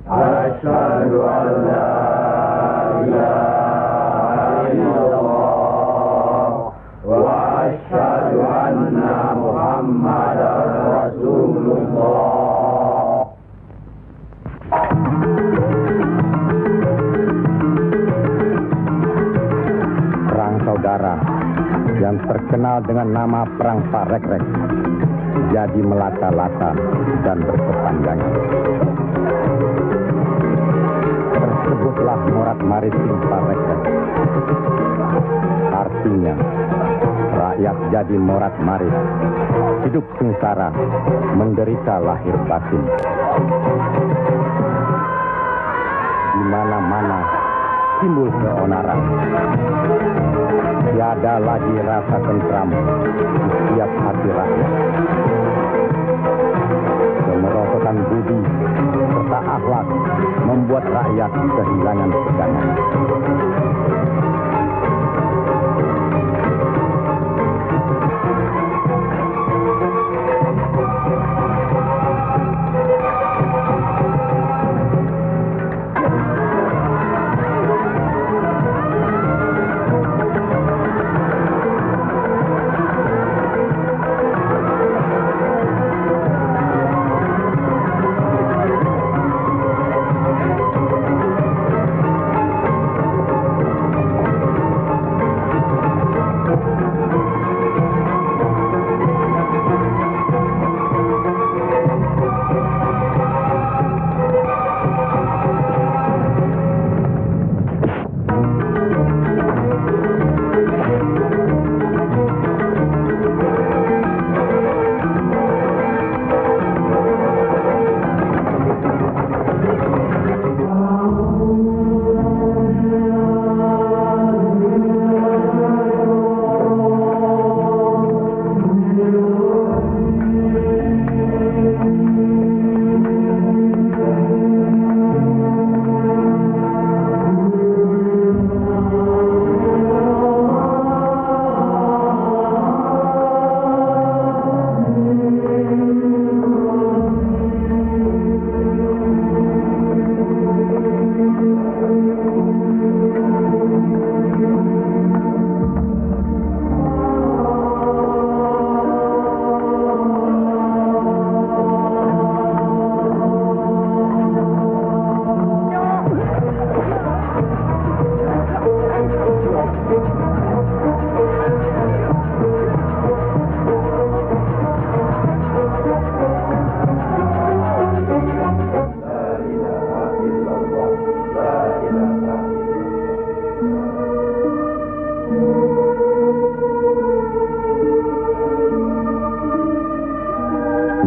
أشهد أن لا إله إلا الله وأشهد أن محمدا رسول الله. Perang saudara yang terkenal dengan nama Perang Parekrek jadi melata-lata dan berkepanjangan. Tersebutlah morat maritim Parekrek. Artinya, rakyat jadi morat marit, hidup sengsara, menderita lahir batin. Di mana-mana timbul keonaran. Tiada lagi rasa tentram di setiap hati rakyat. Kemerosotan budi serta akhlak membuat rakyat kehilangan pegangan.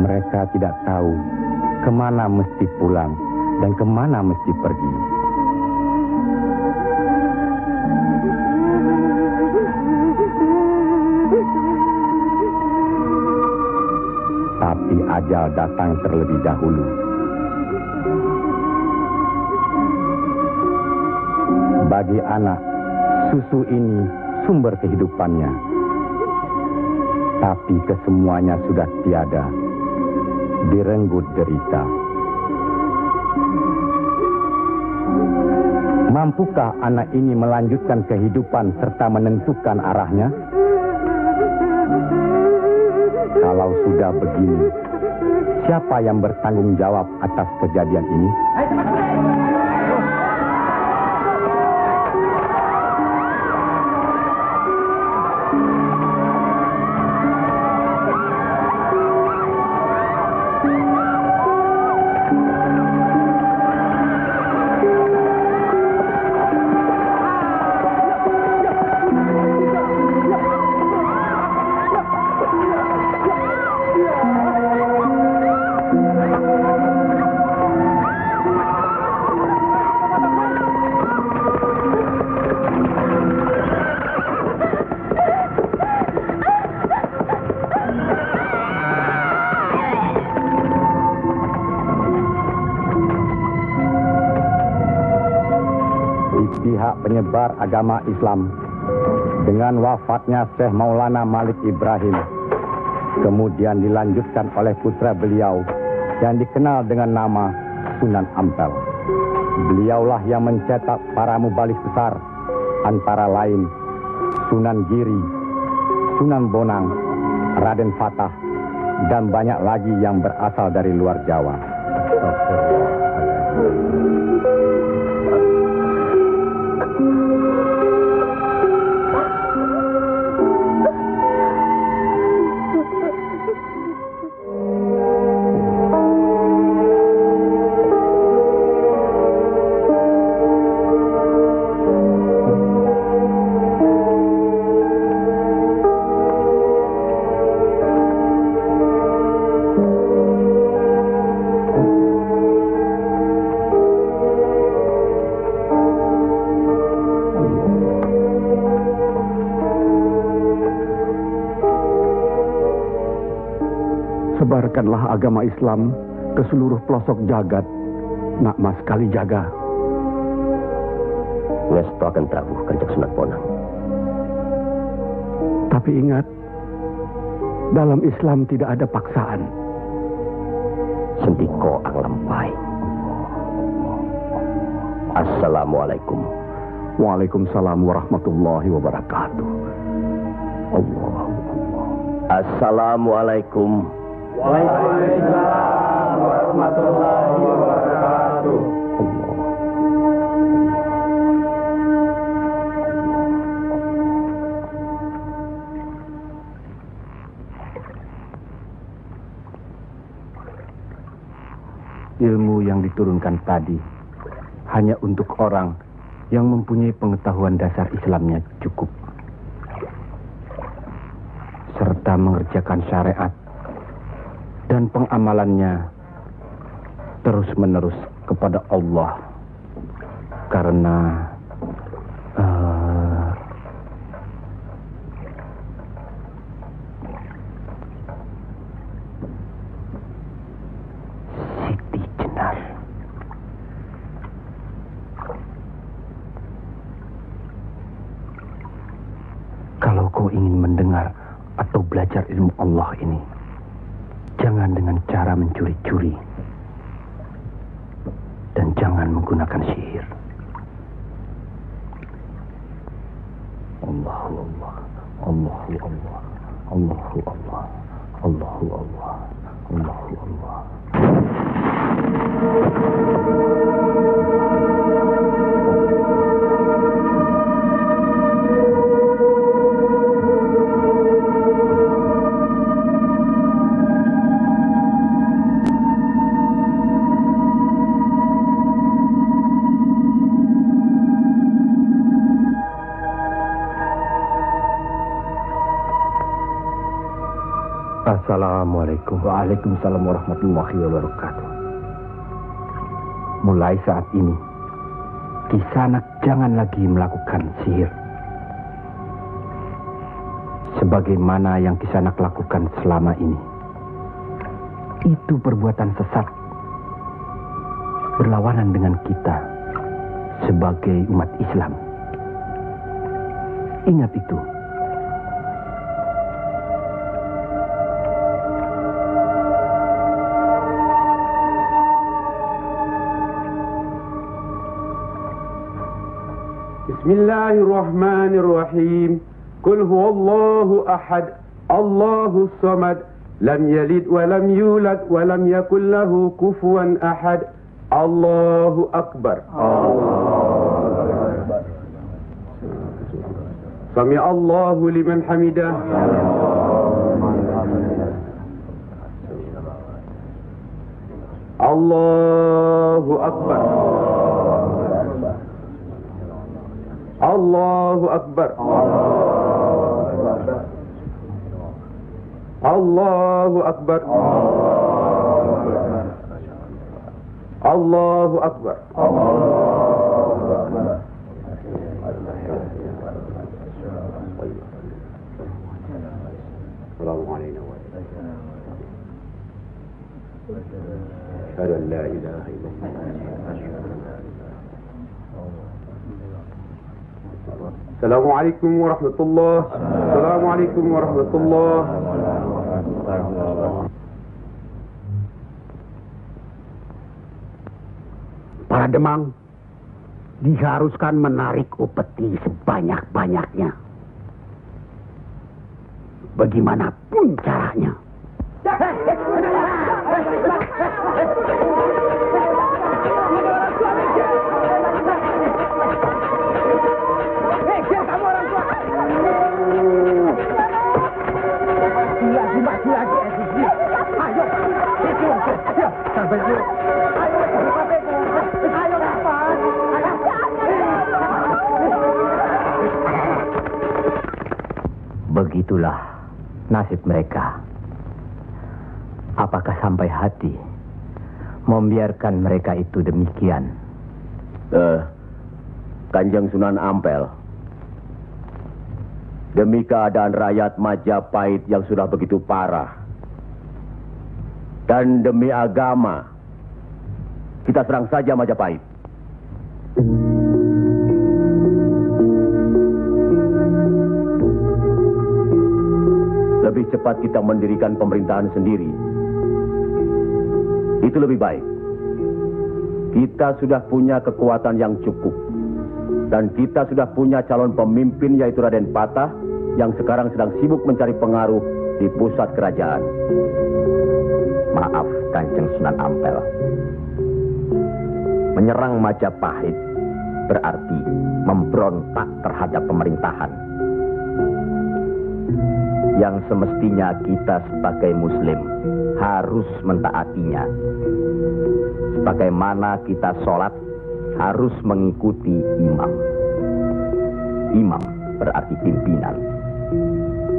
Mereka tidak tahu kemana mesti pulang dan kemana mesti pergi. Tapi ajal datang terlebih dahulu. Bagi anak, susu ini sumber kehidupannya. Tapi kesemuanya sudah tiada, direnggut derita. Mampukah anak ini melanjutkan kehidupan serta menentukan arahnya? Kalau sudah begini, siapa yang bertanggung jawab atas kejadian ini? Pihak penyebar agama Islam dengan wafatnya Syekh Maulana Malik Ibrahim kemudian dilanjutkan oleh putra beliau yang dikenal dengan nama Sunan Ampel. Beliaulah yang mencetak para mubaligh besar, antara lain Sunan Giri, Sunan Bonang, Raden Fatah, dan banyak lagi yang berasal dari luar Jawa. Sebarkanlah agama Islam ke seluruh pelosok jagat, nak Mas Kalijaga. Ngesto akan Prabu Kanjeng Sunan Bonang. Tapi ingat, dalam Islam tidak ada paksaan. Sendiko ang lampai. Assalamualaikum. Waalaikumsalam warahmatullahi wabarakatuh. Allah. Assalamualaikum. Waalaikumsalam warahmatullahi wabarakatuh. Allah. Ilmu yang diturunkan tadi hanya untuk orang yang mempunyai pengetahuan dasar Islamnya cukup, serta mengerjakan syariat dan pengamalannya terus-menerus kepada Allah. Karena Siti Jenar. Kalau kau ingin mendengar atau belajar ilmu Allah ini, jangan dengan cara mencuri-curi. Dan jangan menggunakan sihir. Allahu Allah, Allahu Allah, Allahu Allah, Allahu Allah, Allahu Allah. Assalamualaikum. Waalaikumsalam warahmatullahi wabarakatuh. Mulai saat ini, Kisanak jangan lagi melakukan sihir. Sebagaimana yang Kisanak lakukan selama ini. Itu perbuatan sesat. Berlawanan dengan kita sebagai umat Islam. Ingat itu. Bismillahirrahmanirrahim. Qul huwallahu ahad, Allahus samad, lam yalid wa lam yulad wa lam yakul lahu kufuwan ahad. Allahu akbar. Sami Allahu liman hamidah. Allahu akbar. Allahu akbar. Allahu akbar. Allahu akbar. Assalamualaikum warahmatullahi wabarakatuh. Assalamualaikum warahmatullahi wabarakatuh. Assalamualaikum warahmatullahi wabarakatuh. Para Demang, diharuskan menarik upeti sebanyak-banyaknya. Bagaimanapun caranya. Maju lagi. Ayo, sampai dulu. Ayo, kapan? Begitulah nasib mereka. Apakah sampai hati membiarkan mereka itu demikian? Kanjeng Sunan Ampel, demi keadaan rakyat Majapahit yang sudah begitu parah, dan demi agama, kita serang saja Majapahit. Lebih cepat kita mendirikan pemerintahan sendiri. Itu lebih baik. Kita sudah punya kekuatan yang cukup. Dan kita sudah punya calon pemimpin yaitu Raden Patah yang sekarang sedang sibuk mencari pengaruh di pusat kerajaan. Maaf, Kanjeng Sunan Ampel. Menyerang Majapahit berarti memberontak terhadap pemerintahan. Yang semestinya kita sebagai Muslim harus mentaatinya. Sebagaimana kita sholat harus mengikuti imam. Imam berarti pimpinan.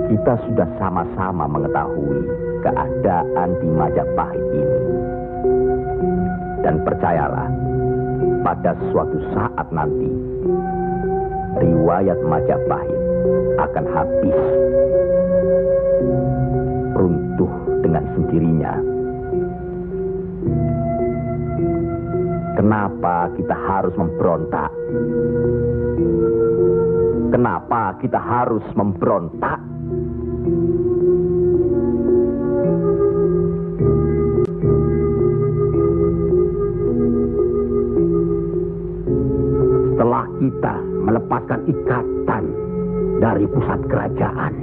Kita sudah sama-sama mengetahui keadaan di Majapahit ini. Dan percayalah, pada suatu saat nanti, riwayat Majapahit akan habis. Runtuh dengan sendirinya. Kenapa kita harus memberontak? Kenapa kita harus memberontak? Setelah kita melepaskan ikatan dari pusat kerajaan,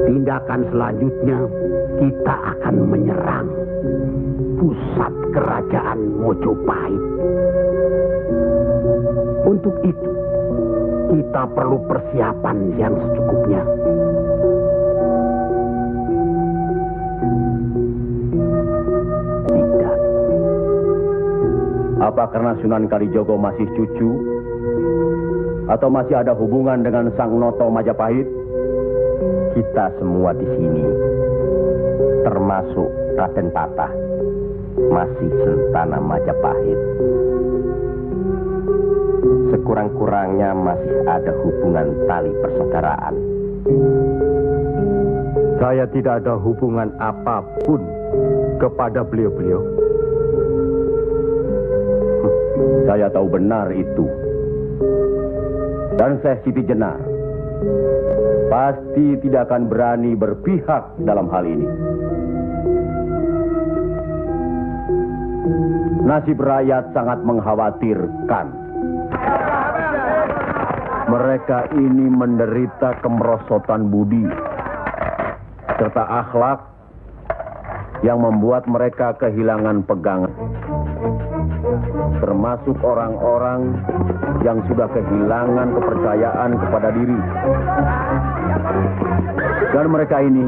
tindakan selanjutnya kita akan menyerang pusat kerajaan Mojopahit. Untuk itu, kita perlu persiapan yang secukupnya. Tidak. Apa karena Sunan Kalijogo masih cucu? Atau masih ada hubungan dengan Sang Noto Majapahit? Kita semua di sini, termasuk Raden Patah, masih Sultana Majapahit. Sekurang-kurangnya masih ada hubungan tali persaudaraan. Saya tidak ada hubungan apapun kepada beliau-beliau. Saya tahu benar itu. Dan Syekh Siti Jenar pasti tidak akan berani berpihak dalam hal ini. Nasib rakyat sangat mengkhawatirkan. Mereka ini menderita kemerosotan budi serta akhlak yang membuat mereka kehilangan pegangan. Termasuk orang-orang yang sudah kehilangan kepercayaan kepada diri. Dan mereka ini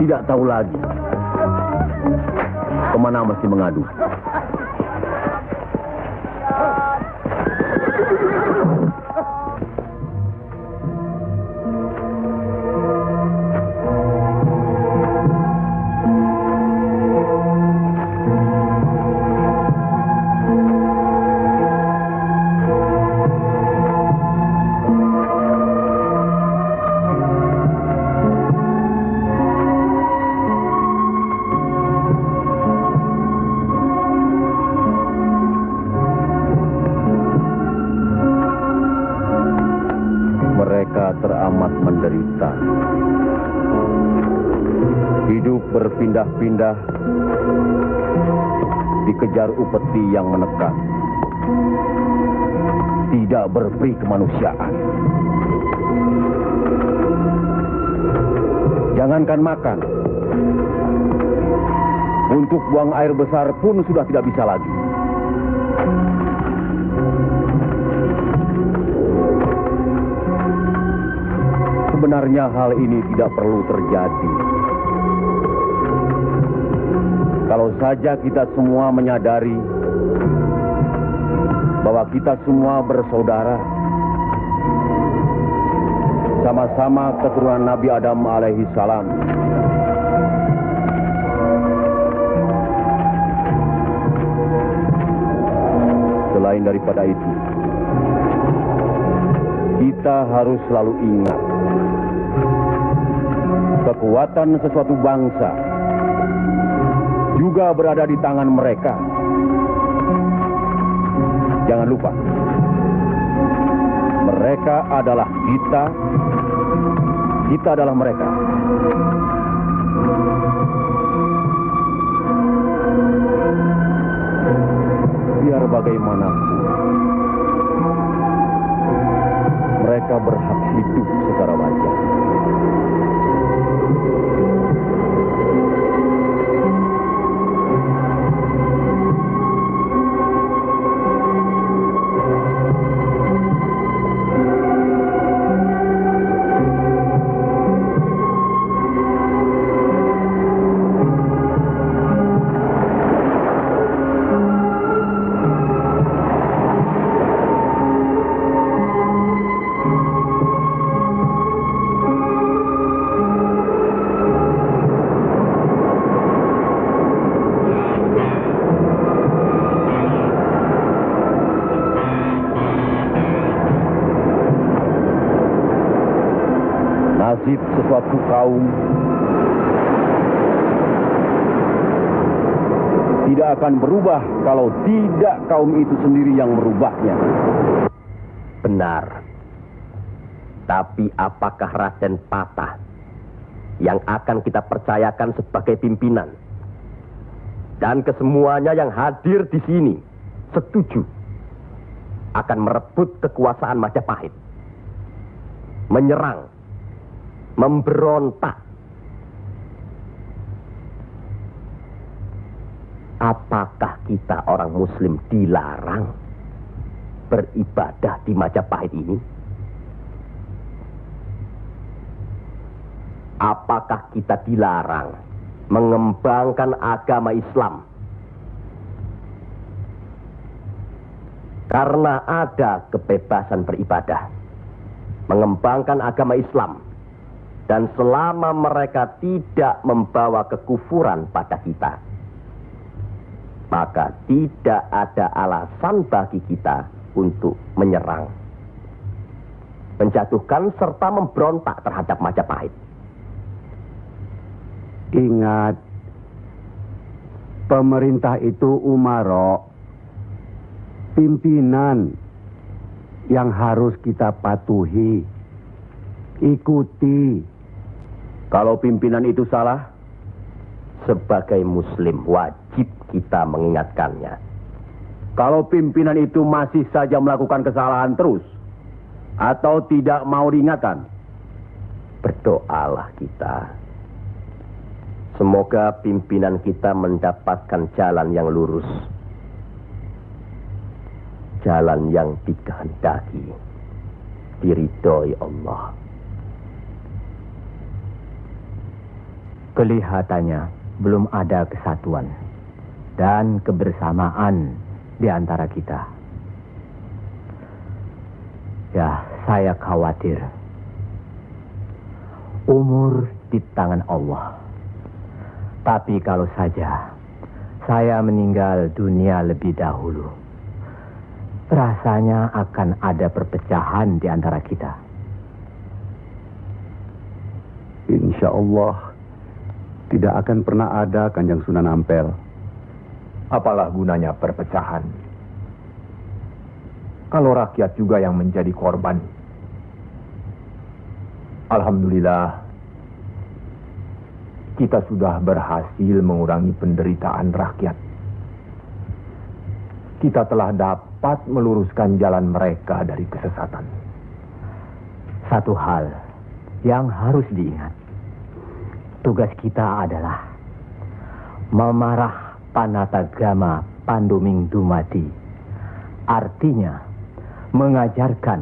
tidak tahu lagi kemana mesti mengadu. Teramat menderita. Hidup berpindah-pindah dikejar upeti yang menekan, tidak berperi kemanusiaan. Jangankan makan, untuk buang air besar pun sudah tidak bisa lagi. Sebenarnya hal ini tidak perlu terjadi. Kalau saja kita semua menyadari bahwa kita semua bersaudara, sama-sama keturunan Nabi Adam alaihi salam. Selain daripada itu, kita harus selalu ingat kekuatan sesuatu bangsa juga berada di tangan mereka. Jangan lupa, mereka adalah kita, kita adalah mereka. Biar bagaimanapun, mereka berhak hidup secara wajar. Nasib sesuatu kaum tidak akan berubah kalau tidak kaum itu sendiri yang merubahnya. Benar. Tapi apakah Raden Patah yang akan kita percayakan sebagai pimpinan? Dan kesemuanya yang hadir di sini setuju akan merebut kekuasaan Majapahit, menyerang, memberontak. Apakah kita orang Muslim dilarang beribadah di Majapahit ini? Apakah kita dilarang mengembangkan agama Islam? Karena ada kebebasan beribadah, mengembangkan agama Islam. Dan selama mereka tidak membawa kekufuran pada kita, maka tidak ada alasan bagi kita untuk menyerang, menjatuhkan serta memberontak terhadap Majapahit. Ingat, pemerintah itu umaro, pimpinan yang harus kita patuhi, ikuti. Kalau pimpinan itu salah, sebagai Muslim wajib kita mengingatkannya. Kalau pimpinan itu masih saja melakukan kesalahan terus, atau tidak mau diingatkan, berdoalah kita. Semoga pimpinan kita mendapatkan jalan yang lurus, jalan yang dikehendaki, diridhoi Allah. Kelihatannya belum ada kesatuan dan kebersamaan di antara kita. Ya, saya khawatir. Umur di tangan Allah. Tapi kalau saja saya meninggal dunia lebih dahulu, rasanya akan ada perpecahan di antara kita. Insya Allah tidak akan pernah ada, Kanjeng Sunan Ampel. Apalah gunanya perpecahan kalau rakyat juga yang menjadi korban? Alhamdulillah, kita sudah berhasil mengurangi penderitaan rakyat. kita telah dapat meluruskan jalan mereka dari kesesatan. Satu hal yang harus diingat. Tugas kita adalah memarah panatagama Pandoming Dumadi. Artinya, mengajarkan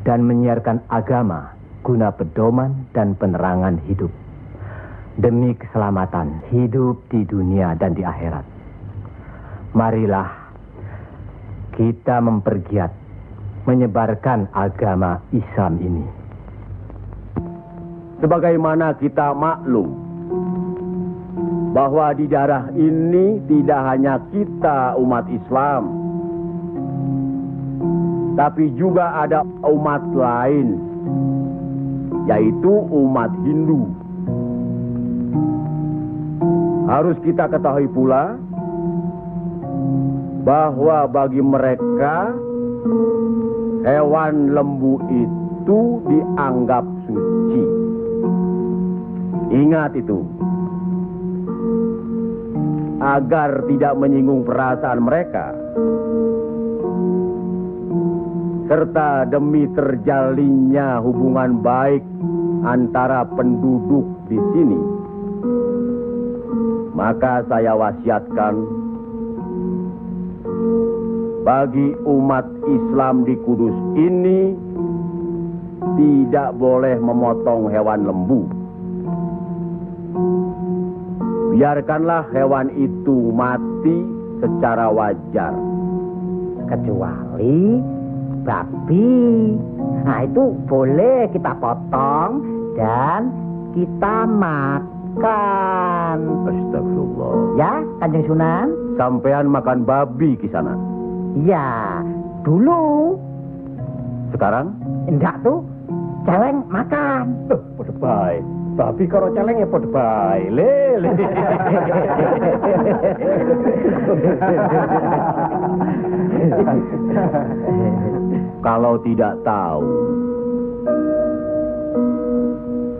dan menyiarkan agama guna pedoman dan penerangan hidup. Demi keselamatan hidup di dunia dan di akhirat. Marilah kita mempergiat menyebarkan agama Islam ini. Sebagaimana kita maklum bahwa di daerah ini tidak hanya kita umat Islam, tapi juga ada umat lain, yaitu umat Hindu. Harus kita ketahui pula bahwa bagi mereka hewan lembu itu dianggap suci. Ingat itu, agar tidak menyinggung perasaan mereka, serta demi terjalinnya hubungan baik antara penduduk di sini, maka saya wasiatkan bagi umat Islam di Kudus ini tidak boleh memotong hewan lembu. Biarkanlah hewan itu mati secara wajar. Kecuali babi. Nah, itu boleh kita potong dan kita makan. Astagfirullah. Ya, Kanjeng Sunan? Sampean makan babi Kisana? Ya, dulu. Sekarang? Enggak tuh, celeng makan. Pada baik. Babi karo celeng ya pada baik. Lele. Kalau tidak tahu,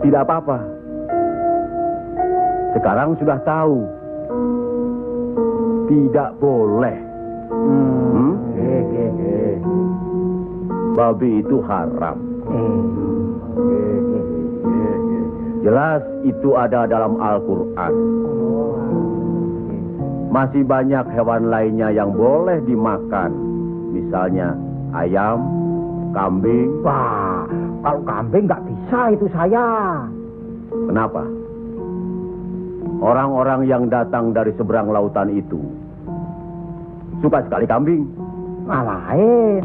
tidak apa-apa. Sekarang sudah tahu. Tidak boleh. Babi itu haram. Jelas itu ada dalam Al-Quran. Masih banyak hewan lainnya yang boleh dimakan. Misalnya ayam, kambing. Wah, kalau kambing nggak bisa itu saya. Kenapa? Orang-orang yang datang dari seberang lautan itu suka sekali kambing. Malahin.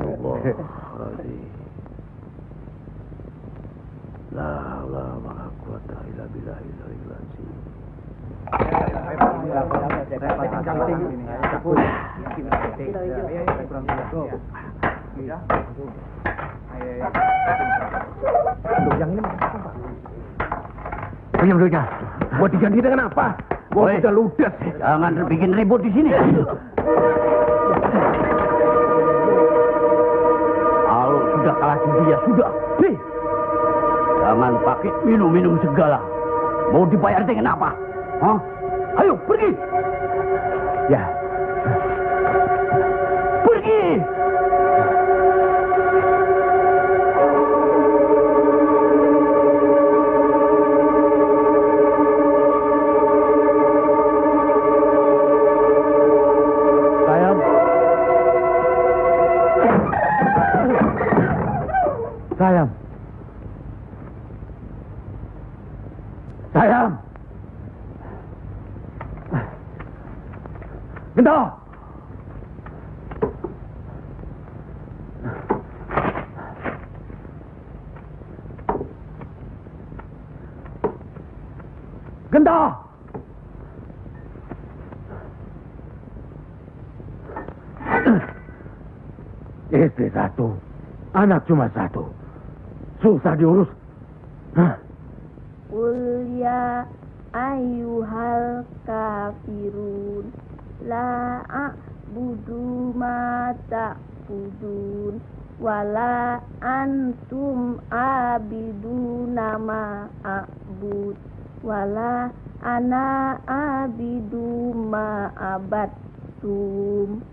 La la la quwata illa billahi al-aliyyil azim. Penyembuhnya, mau diganti dengan apa? Gua udah ludes. Jangan bikin ribut di sini. Kalau sudah kalah judi ya sudah. Jangan pakai minum-minum segala. Mau dibayar dengan apa? Hah? Ayo pergi. Ya. Pergi. Sayang. Sayang. Gento. Gento. Istri satu, anak cuma satu. Susah diurus. Hah? Qul ya ayyuhal kafirun la a'budu ma ta'budun wala antum abiduna ma a'bud wala ana abidu ma abattum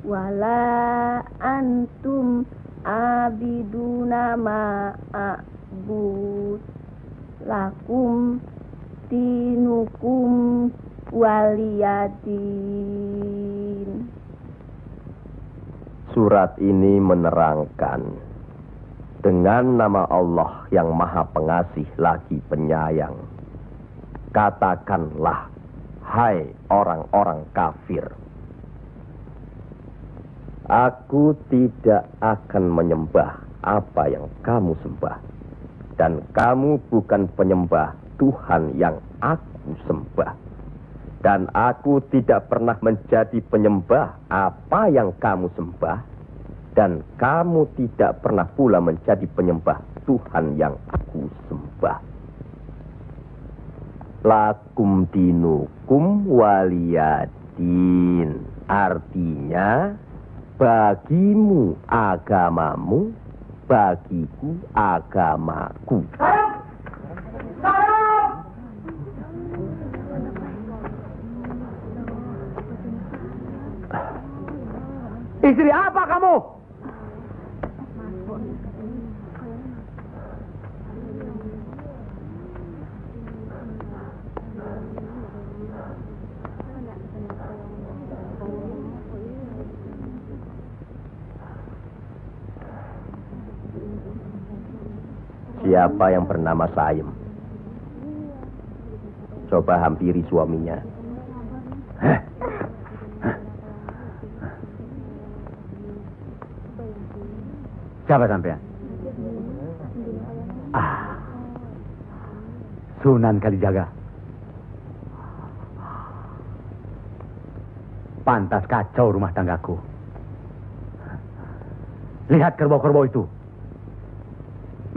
wala antum abiduna ma'abud lakum dinukum waliyadin. Surat ini menerangkan dengan nama Allah yang Maha Pengasih lagi Penyayang. Katakanlah, hai orang-orang kafir, aku tidak akan menyembah apa yang kamu sembah, dan kamu bukan penyembah Tuhan yang aku sembah, dan aku tidak pernah menjadi penyembah apa yang kamu sembah, dan kamu tidak pernah pula menjadi penyembah Tuhan yang aku sembah. Lakum dinukum waliyadin, artinya bagimu agamamu, bagiku agamaku. Istri apa kamu? Siapa yang bernama Saim? Coba hampiri suaminya. Siapa sampean? Sunan Kalijaga. Pantas kacau rumah tanggaku. Lihat kerbau-kerbau itu.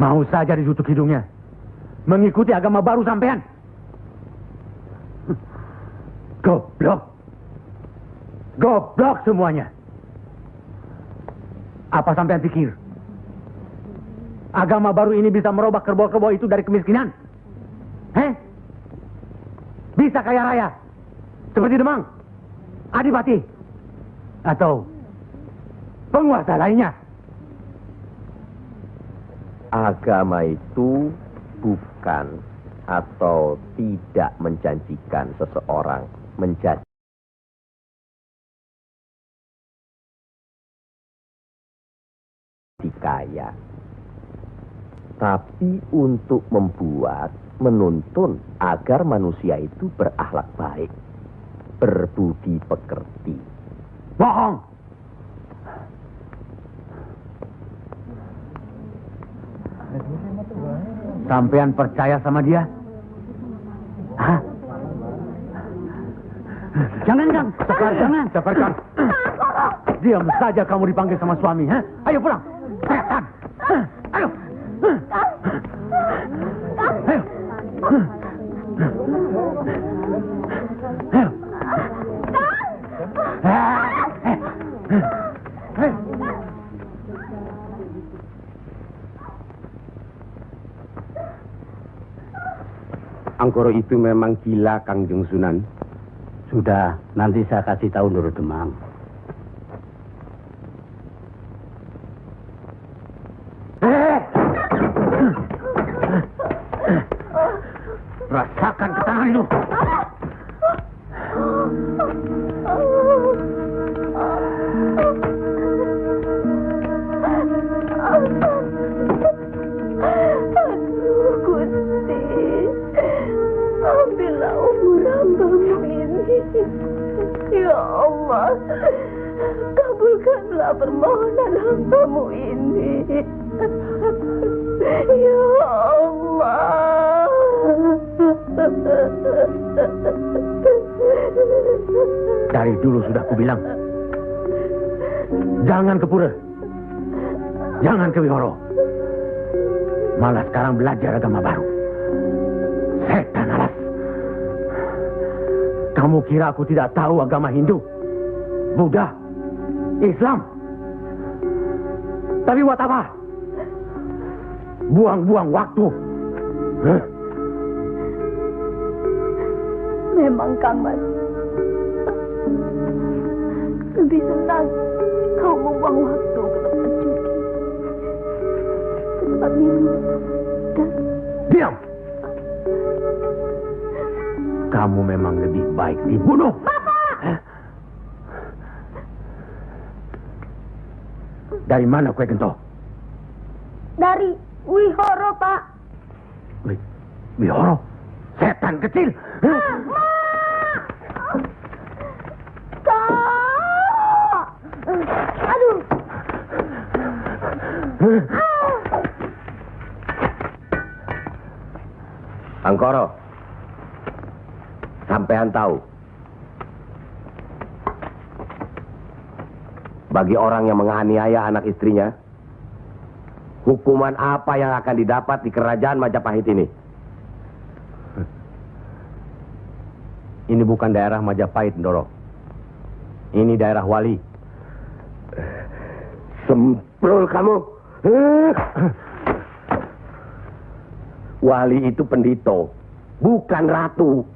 Mau saja ditutup hidungnya. Mengikuti agama baru sampean. Goblok. Goblok semuanya. Apa sampean pikir? Agama baru ini bisa merubah kerbau-kerbau itu dari kemiskinan? Bisa kaya raya? Seperti Demang, Adipati, atau penguasa lainnya? Agama itu bukan atau tidak menjanjikan seseorang menjadi kaya, tapi untuk menuntun agar manusia itu berakhlak baik, berbudi pekerti. Bohong! Sampean percaya sama dia? Hah? Jangan, Kang. Sekar, jangan. Sekarkan. Diam saja kamu dipanggil sama suami. Ayo pulang. Setan. Ayo. Ayo. Angkoro itu memang gila, Kangjeng Sunan. Sudah, nanti saya kasih tahu Nur Demang. Rasakan ketangan itu. Aduh, Gusti, ambillah umur hambamu ini. Ya Allah, kabulkanlah permohonan hambamu ini. Ya Allah. Dari dulu sudah kubilang, jangan ke pura, jangan ke Wihoro. Malah sekarang belajar agama baru. Setan alas. Kamu kira aku tidak tahu agama Hindu, Buddha, Islam? Tapi buat apa? Buang-buang waktu. Memang Kang Mas lebih senang kau membuang waktu ke tempat judi, ke tempat minum, dan... Diam! Kamu memang lebih baik dibunuh. Bapak! Dari mana kue gento? Dari Wihoro, Pak. Wihoro? Setan kecil! Kak! Aduh! Angkoro, sampean tahu, bagi orang yang menganiaya anak istrinya, hukuman apa yang akan didapat di kerajaan Majapahit ini? Ini bukan daerah Majapahit, Ndoro. Ini daerah Wali. Semprul kamu. Wali itu pendito, bukan ratu.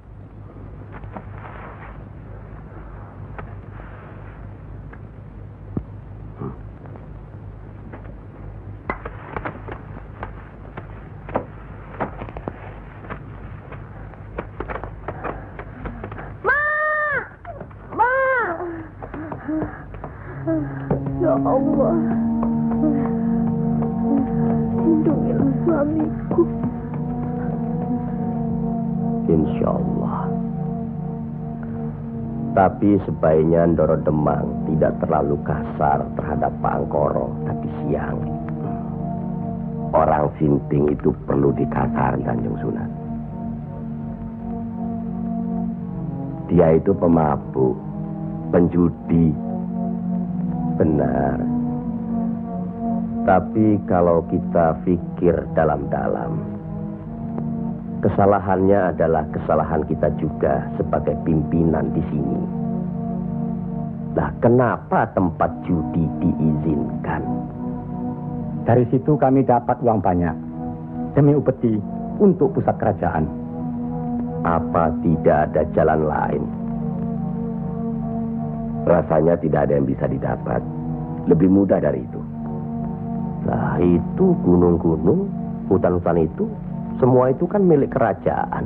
Ya Allah, lindungilah suamiku. Insya Allah. Tapi sebaiknya Ndoro Demang tidak terlalu kasar terhadap Pak Angkoro tadi siang. Orang sinting itu perlu dikasar, Kanjeng Sunan. Dia itu pemabuk, penjudi. Benar. Tapi kalau kita pikir dalam-dalam, kesalahannya adalah kesalahan kita juga sebagai pimpinan di sini. Nah, kenapa tempat judi diizinkan? Dari situ kami dapat uang banyak demi upeti untuk pusat kerajaan. Apa tidak ada jalan lain? Rasanya tidak ada yang bisa didapat lebih mudah dari itu. Nah, itu gunung-gunung, hutan-hutan itu, semua itu kan milik kerajaan.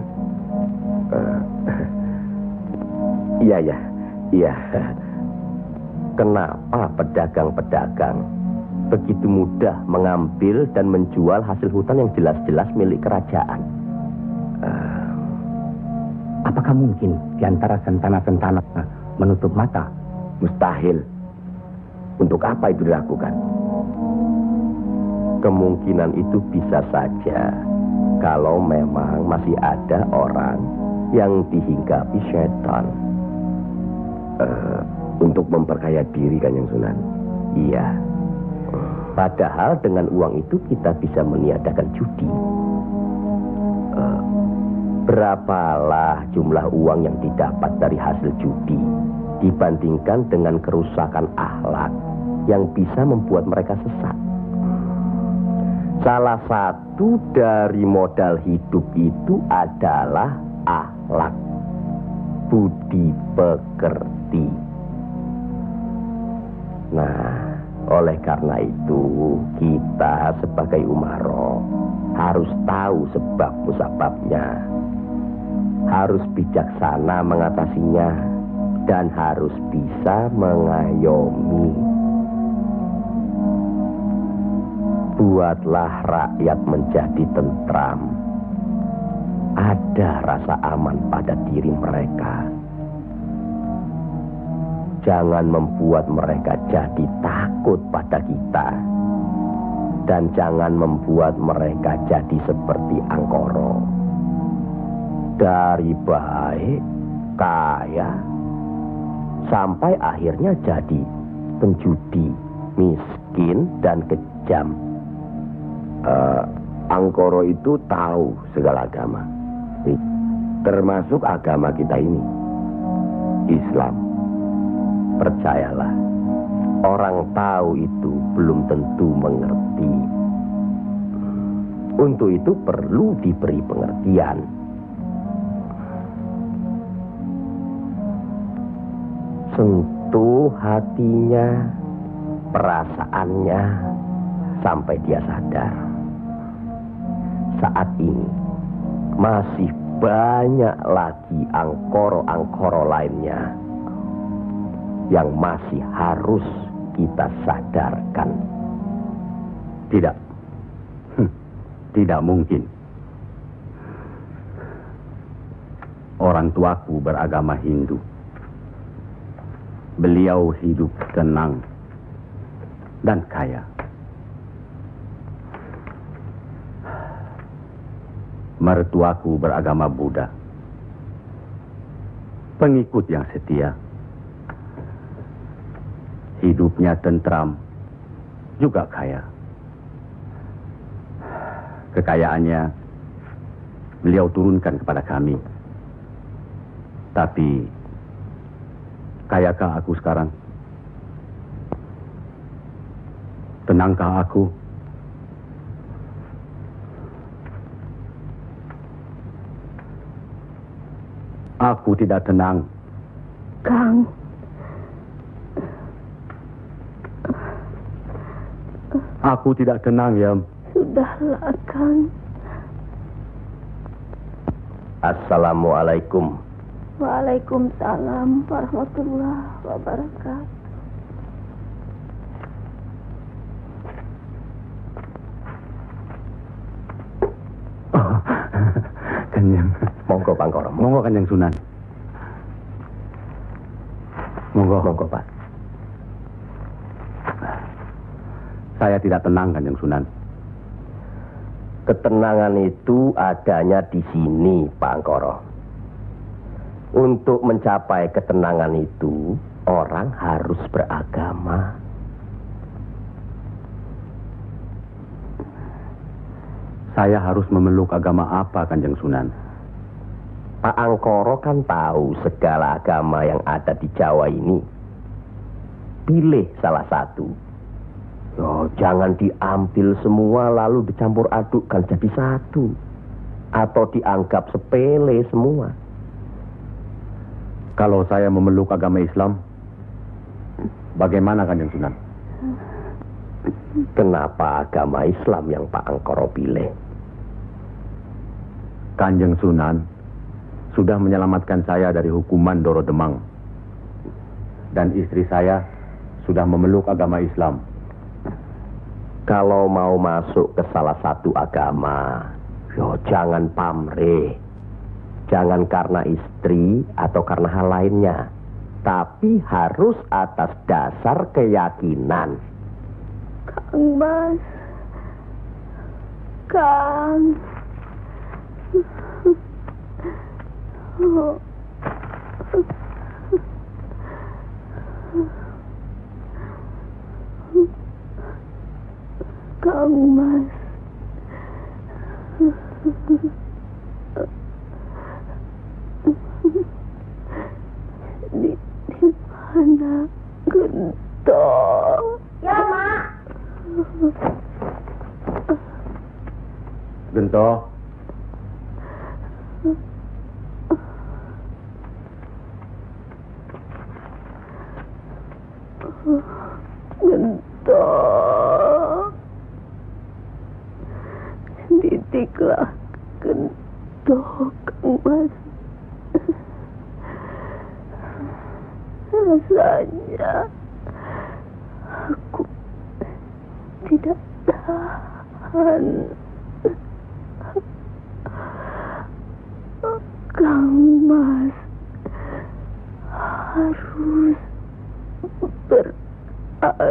Iya. Kenapa pedagang-pedagang begitu mudah mengambil dan menjual hasil hutan yang jelas-jelas milik kerajaan? Apakah mungkin di antara sentana-sentana menutup mata? Mustahil. Untuk apa itu dilakukan? Kemungkinan itu bisa saja kalau memang masih ada orang yang dihinggapi setan untuk memperkaya diri, Kanjeng Sunan. Iya. Padahal dengan uang itu kita bisa meniadakan judi. Berapalah jumlah uang yang didapat dari hasil judi dibandingkan dengan kerusakan akhlak yang bisa membuat mereka sesat. Salah satu dari modal hidup itu adalah akhlak, budi pekerti. Nah, oleh karena itu kita sebagai umaro harus tahu sebab musababnya, harus bijaksana mengatasinya, dan harus bisa mengayomi. Buatlah rakyat menjadi tentram. Ada rasa aman pada diri mereka. Jangan membuat mereka jadi takut pada kita. Dan jangan membuat mereka jadi seperti Angkoro. Dari baik, kaya, sampai akhirnya jadi penjudi, miskin, dan kejam. Angkoro itu tahu segala agama, termasuk agama kita ini, Islam. Percayalah, orang tahu itu belum tentu mengerti. Untuk itu perlu diberi pengertian. Sentuh hatinya, perasaannya sampai dia sadar. Saat ini masih banyak lagi angkoro-angkoro lainnya yang masih harus kita sadarkan. Tidak. Tidak mungkin. Orang tuaku beragama Hindu. Beliau hidup tenang dan kaya. Mertuaku beragama Buddha. Pengikut yang setia. Hidupnya tentram, juga kaya. Kekayaannya beliau turunkan kepada kami. Tapi, kayakah aku sekarang? Tenangkah aku? Aku tidak tenang. Kang. Aku tidak tenang, Yam. Sudahlah, Kang. Assalamualaikum. Waalaikumsalam warahmatullahi wabarakatuh. Oh, Kanjeng. Monggo, Pangkoro. Monggo, Kanjeng Sunan. Monggo. Monggo, Pak. Saya tidak tenang, Kanjeng Sunan. Ketenangan itu adanya di sini, Pak Angkoro. Untuk mencapai ketenangan itu, orang harus beragama. Saya harus memeluk agama apa, Kanjeng Sunan? Pak Angkoro kan tahu segala agama yang ada di Jawa ini. Pilih salah satu. Oh, jangan diambil semua lalu dicampur adukkan jadi satu. Atau dianggap sepele semua. Kalau saya memeluk agama Islam, bagaimana, Kanjeng Sunan? Kenapa agama Islam yang Pak Angkoro pilih? Kanjeng Sunan sudah menyelamatkan saya dari hukuman Doro Demang. Dan istri saya sudah memeluk agama Islam. Kalau mau masuk ke salah satu agama, jangan pamrih. Jangan karena istri atau karena hal lainnya. Tapi harus atas dasar keyakinan. Kang Mas. Kang. Oh. Kang Mas. Di mana Gento? Ya, Mak. Gento. Gento. Didiklah Gento, Kang Mas. Rasanya aku tidak tahan. Kang Mas harus beragama.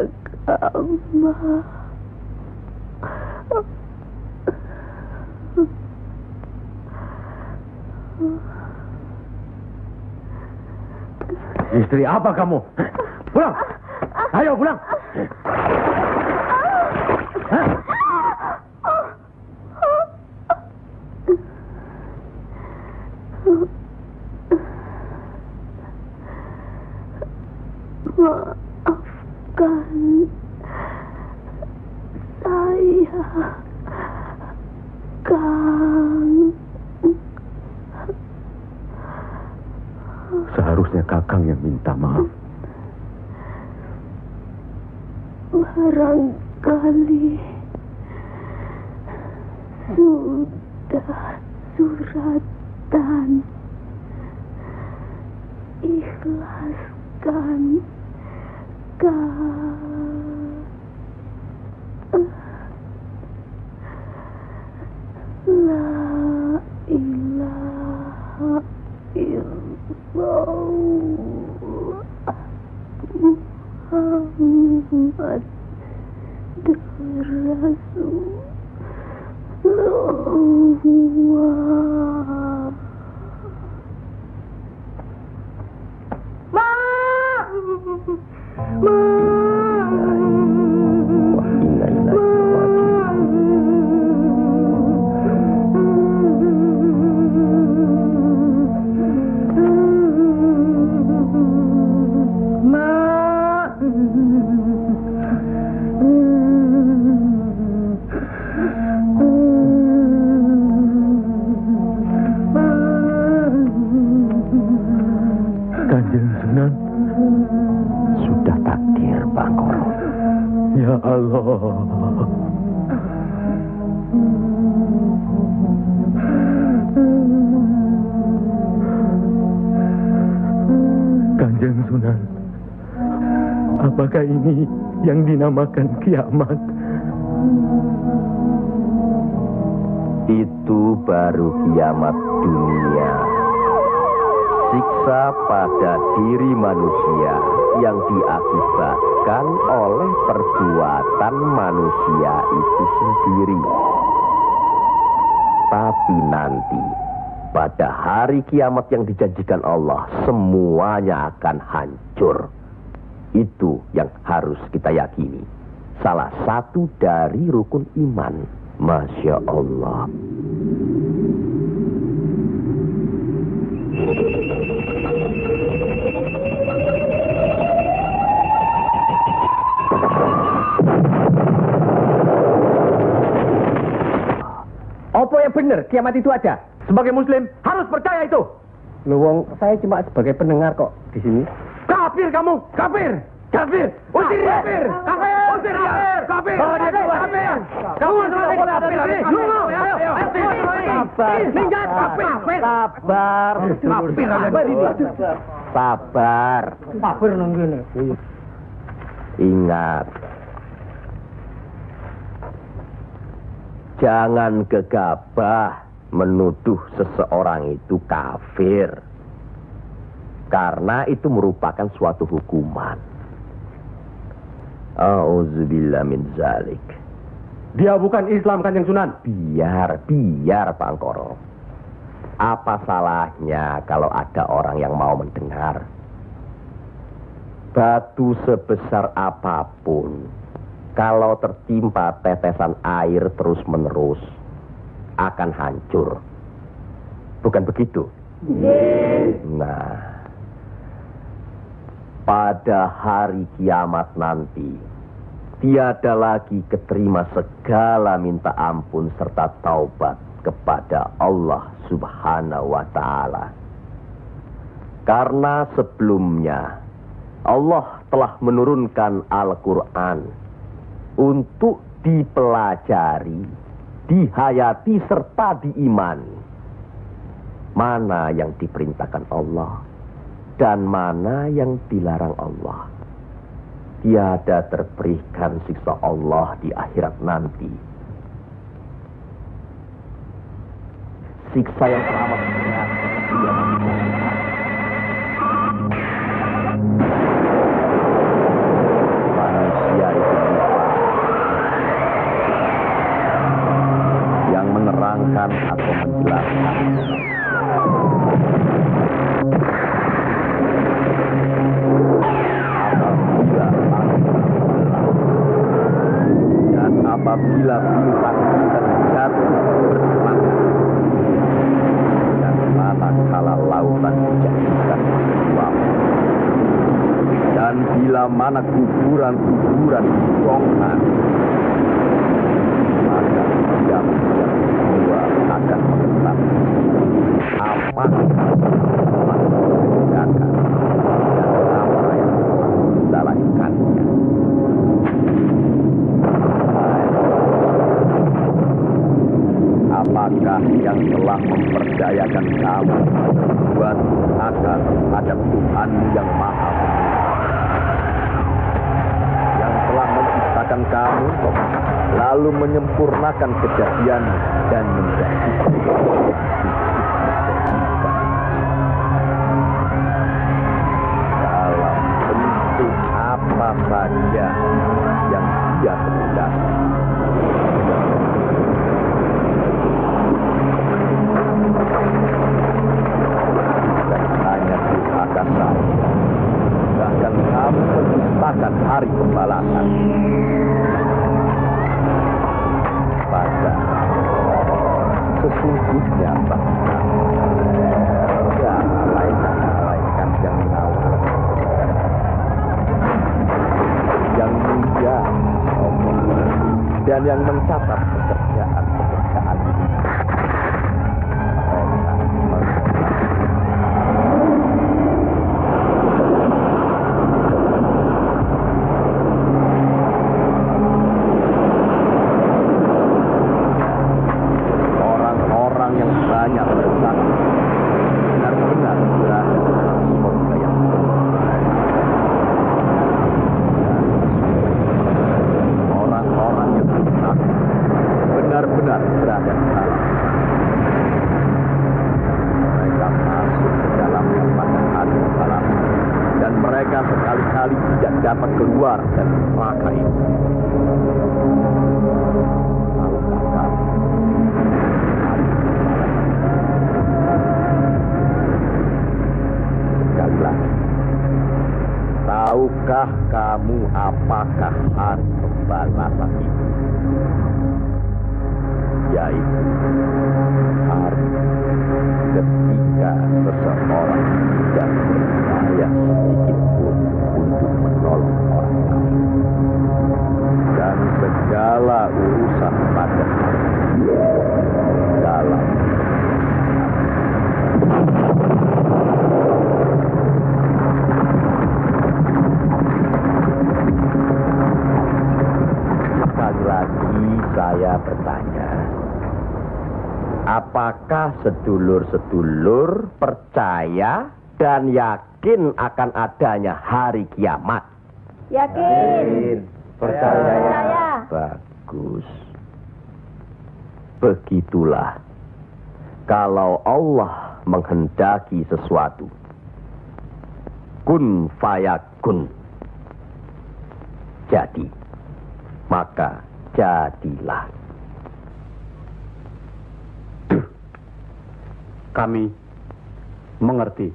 Istri apa kamu? Pulang! Ayo pulang! Maafkan saya, Kang. Seharusnya Kakang yang minta maaf. barangkali sudah suratan. Ikhlaskan La ilaha illallah Muhammad Rasulullah. Kanjeng Sunan, Sudah takdir, Bangkoro. ya Allah. Kanjeng Sunan, apakah ini yang dinamakan kiamat? Itu baru kiamat dunia. Siksa pada diri manusia yang diakibatkan oleh perbuatan manusia itu sendiri. Tapi nanti, pada hari kiamat yang dijanjikan Allah, semuanya akan hancur. Itu yang harus kita yakini. Salah satu dari rukun iman. Masya Allah. Apa yang benar kiamat itu ada? Sebagai muslim harus percaya itu. Luwung, saya cuma sebagai pendengar kok di sini. Kafir kamu, kafir. Kafir, usir dia. Kafir, usir dia. Kafir, bawa dia keluar. Kafir, kamu tidak boleh ada di sini. Sabar, Minggat, kafir. sabar, sabar. Kafir nunggini. Ingat, jangan gegabah menuduh seseorang itu kafir, karena itu merupakan suatu hukuman. Auzubillah min zalik. Dia bukan Islam, Kanjeng Sunan. Biar Pak Angkoro. Apa salahnya kalau ada orang yang mau mendengar? Batu sebesar apapun, kalau tertimpa tetesan air terus-menerus, akan hancur. Bukan begitu? Nah, pada hari kiamat nanti, tiada lagi keterima segala minta ampun serta taubat kepada Allah Subhanahu wa Ta'ala. Karena sebelumnya Allah telah menurunkan Al-Quran untuk dipelajari, dihayati serta diimani. Mana yang diperintahkan Allah dan mana yang dilarang Allah. Tiada terberikan siksa Allah di akhirat nanti. Siksa yang teramat berat. Manusia itu lupa yang menerangkan atau menjelaskan. Apabila bintang-bintang jatuh berselancar dan manakala lautan dijadikan uap, dan bila mana kuburan-kuburan dibongkar, maka diam-diam jiwa akan menetap. Apa yang telah dikerjakan dan apa yang telah dilalaikannya. apakah yang telah memperdayakan kamu buat akal terhadap Tuhan yang Maha yang telah menciptakan kamu lalu menyempurnakan kejadian dan menjadi dalam bentuk apa saja yang Dia kehendaki. Bahkan kamu menciptakan hari pembalasan. Pada sesungguhnya bangsa ya malaikat yang mengawal yang mulia dan yang mencatat pekerjaan benar-benar berada di dalam. Mereka masuk ke dalam pada hari malam dan mereka sekali-kali tidak dapat keluar dari neraka itu. Sekali lagi, tahukah kamu apakah hari pembalasan itu? Yaitu hari ketika seseorang tidak berdaya sedikit pun untuk menolong orang lain dan segala urusan pada hari dalam sekali lagi saya bertanya, apakah sedulur-sedulur percaya dan yakin akan adanya hari kiamat? Yakin. Percaya. Bagus. Begitulah. Kalau Allah menghendaki sesuatu, kun fayakun. Jadi, maka jadilah. Kami mengerti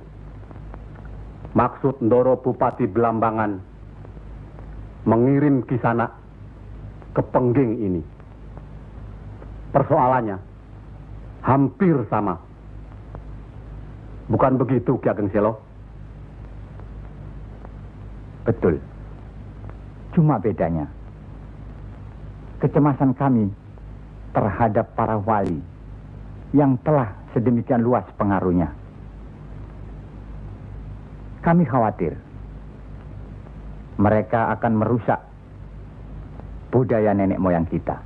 maksud Ndoro Bupati Belambangan mengirim Kisanak ke Pengging ini. Persoalannya hampir sama. Bukan begitu, Ki Ageng Selo? Betul. Cuma bedanya, kecemasan kami terhadap para wali yang telah sedemikian luas pengaruhnya. Kami khawatir mereka akan merusak budaya nenek moyang kita.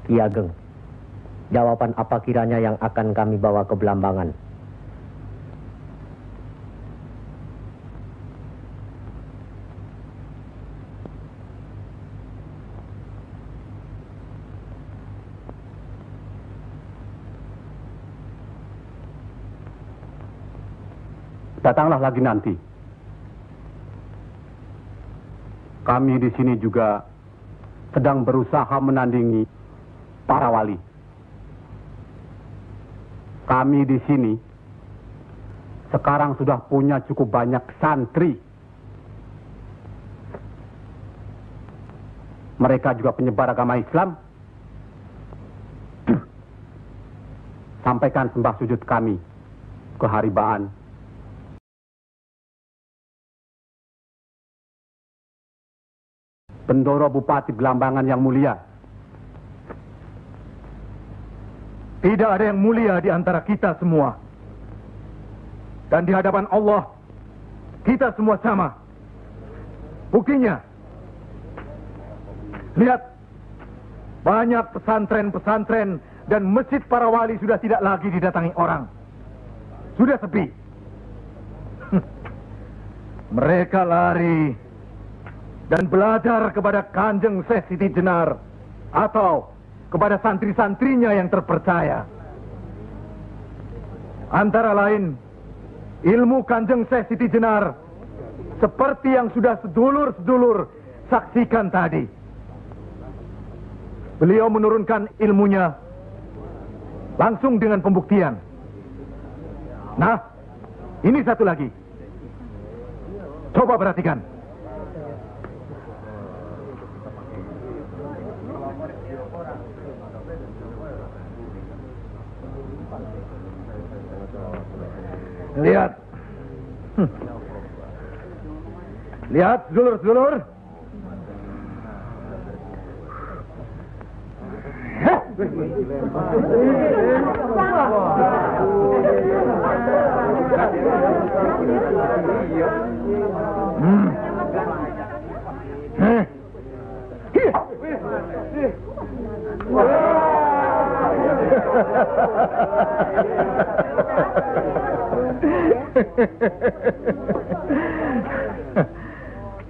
Ki Ageng, jawaban apa kiranya yang akan kami bawa ke Belambangan? Datanglah lagi nanti. Kami di sini juga sedang berusaha menandingi para wali. Kami di sini sekarang sudah punya cukup banyak santri. Mereka juga penyebar agama Islam. Sampaikan sembah sujud kami ke Haribaan. Bendoro Bupati Belambangan yang mulia. Tidak ada yang mulia di antara kita semua. Dan di hadapan Allah, kita semua sama. Buktinya, lihat banyak pesantren-pesantren dan masjid para wali sudah tidak lagi didatangi orang. Sudah sepi. Mereka lari dan belajar kepada Kanjeng Syekh Siti Jenar atau kepada santri-santrinya yang terpercaya. Antara lain, ilmu Kanjeng Syekh Siti Jenar seperti yang sudah sedulur-sedulur saksikan tadi. Beliau menurunkan ilmunya langsung dengan pembuktian. Nah, ini satu lagi. Coba perhatikan. Lihat. Lihat, sedulur-sedulur.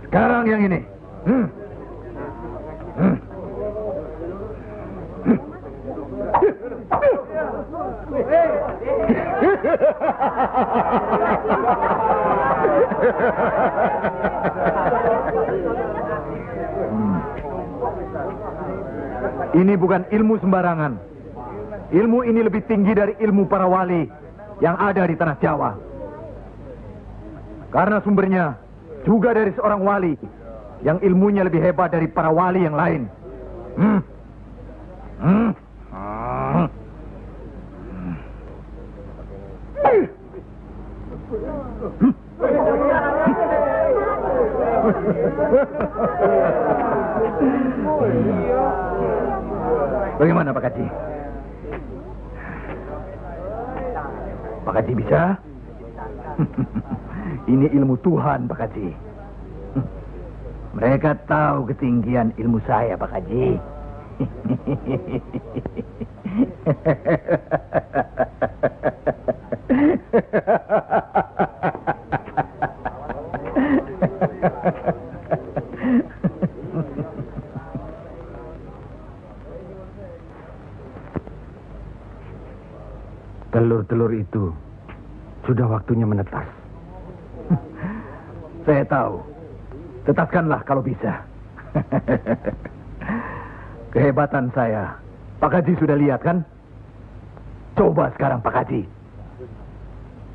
Sekarang yang ini. Ini bukan ilmu sembarangan. Ilmu ini lebih tinggi dari ilmu para wali yang ada di tanah Jawa. Karena sumbernya juga dari seorang wali yang ilmunya lebih hebat dari para wali yang lain. Bagaimana Pak Haji? Pak Haji bisa? Ini ilmu Tuhan, Pak Haji. Mereka tahu ketinggian ilmu saya, Pak Haji. Telur-telur itu sudah waktunya menetas. Saya tahu. Tetaskanlah kalau bisa. Kehebatan saya, Pak Haji sudah lihat kan? Coba sekarang Pak Haji.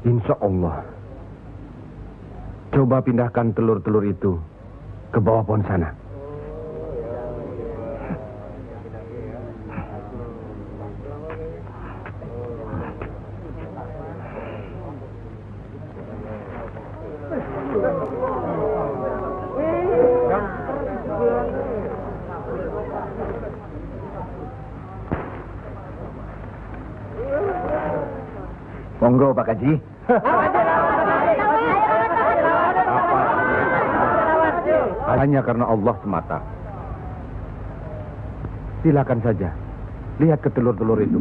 Insya Allah. Coba pindahkan telur-telur itu ke bawah pohon sana. Monggo Pak Haji. Hanya karena Allah semata. Silakan saja. Lihat ke telur-telur itu.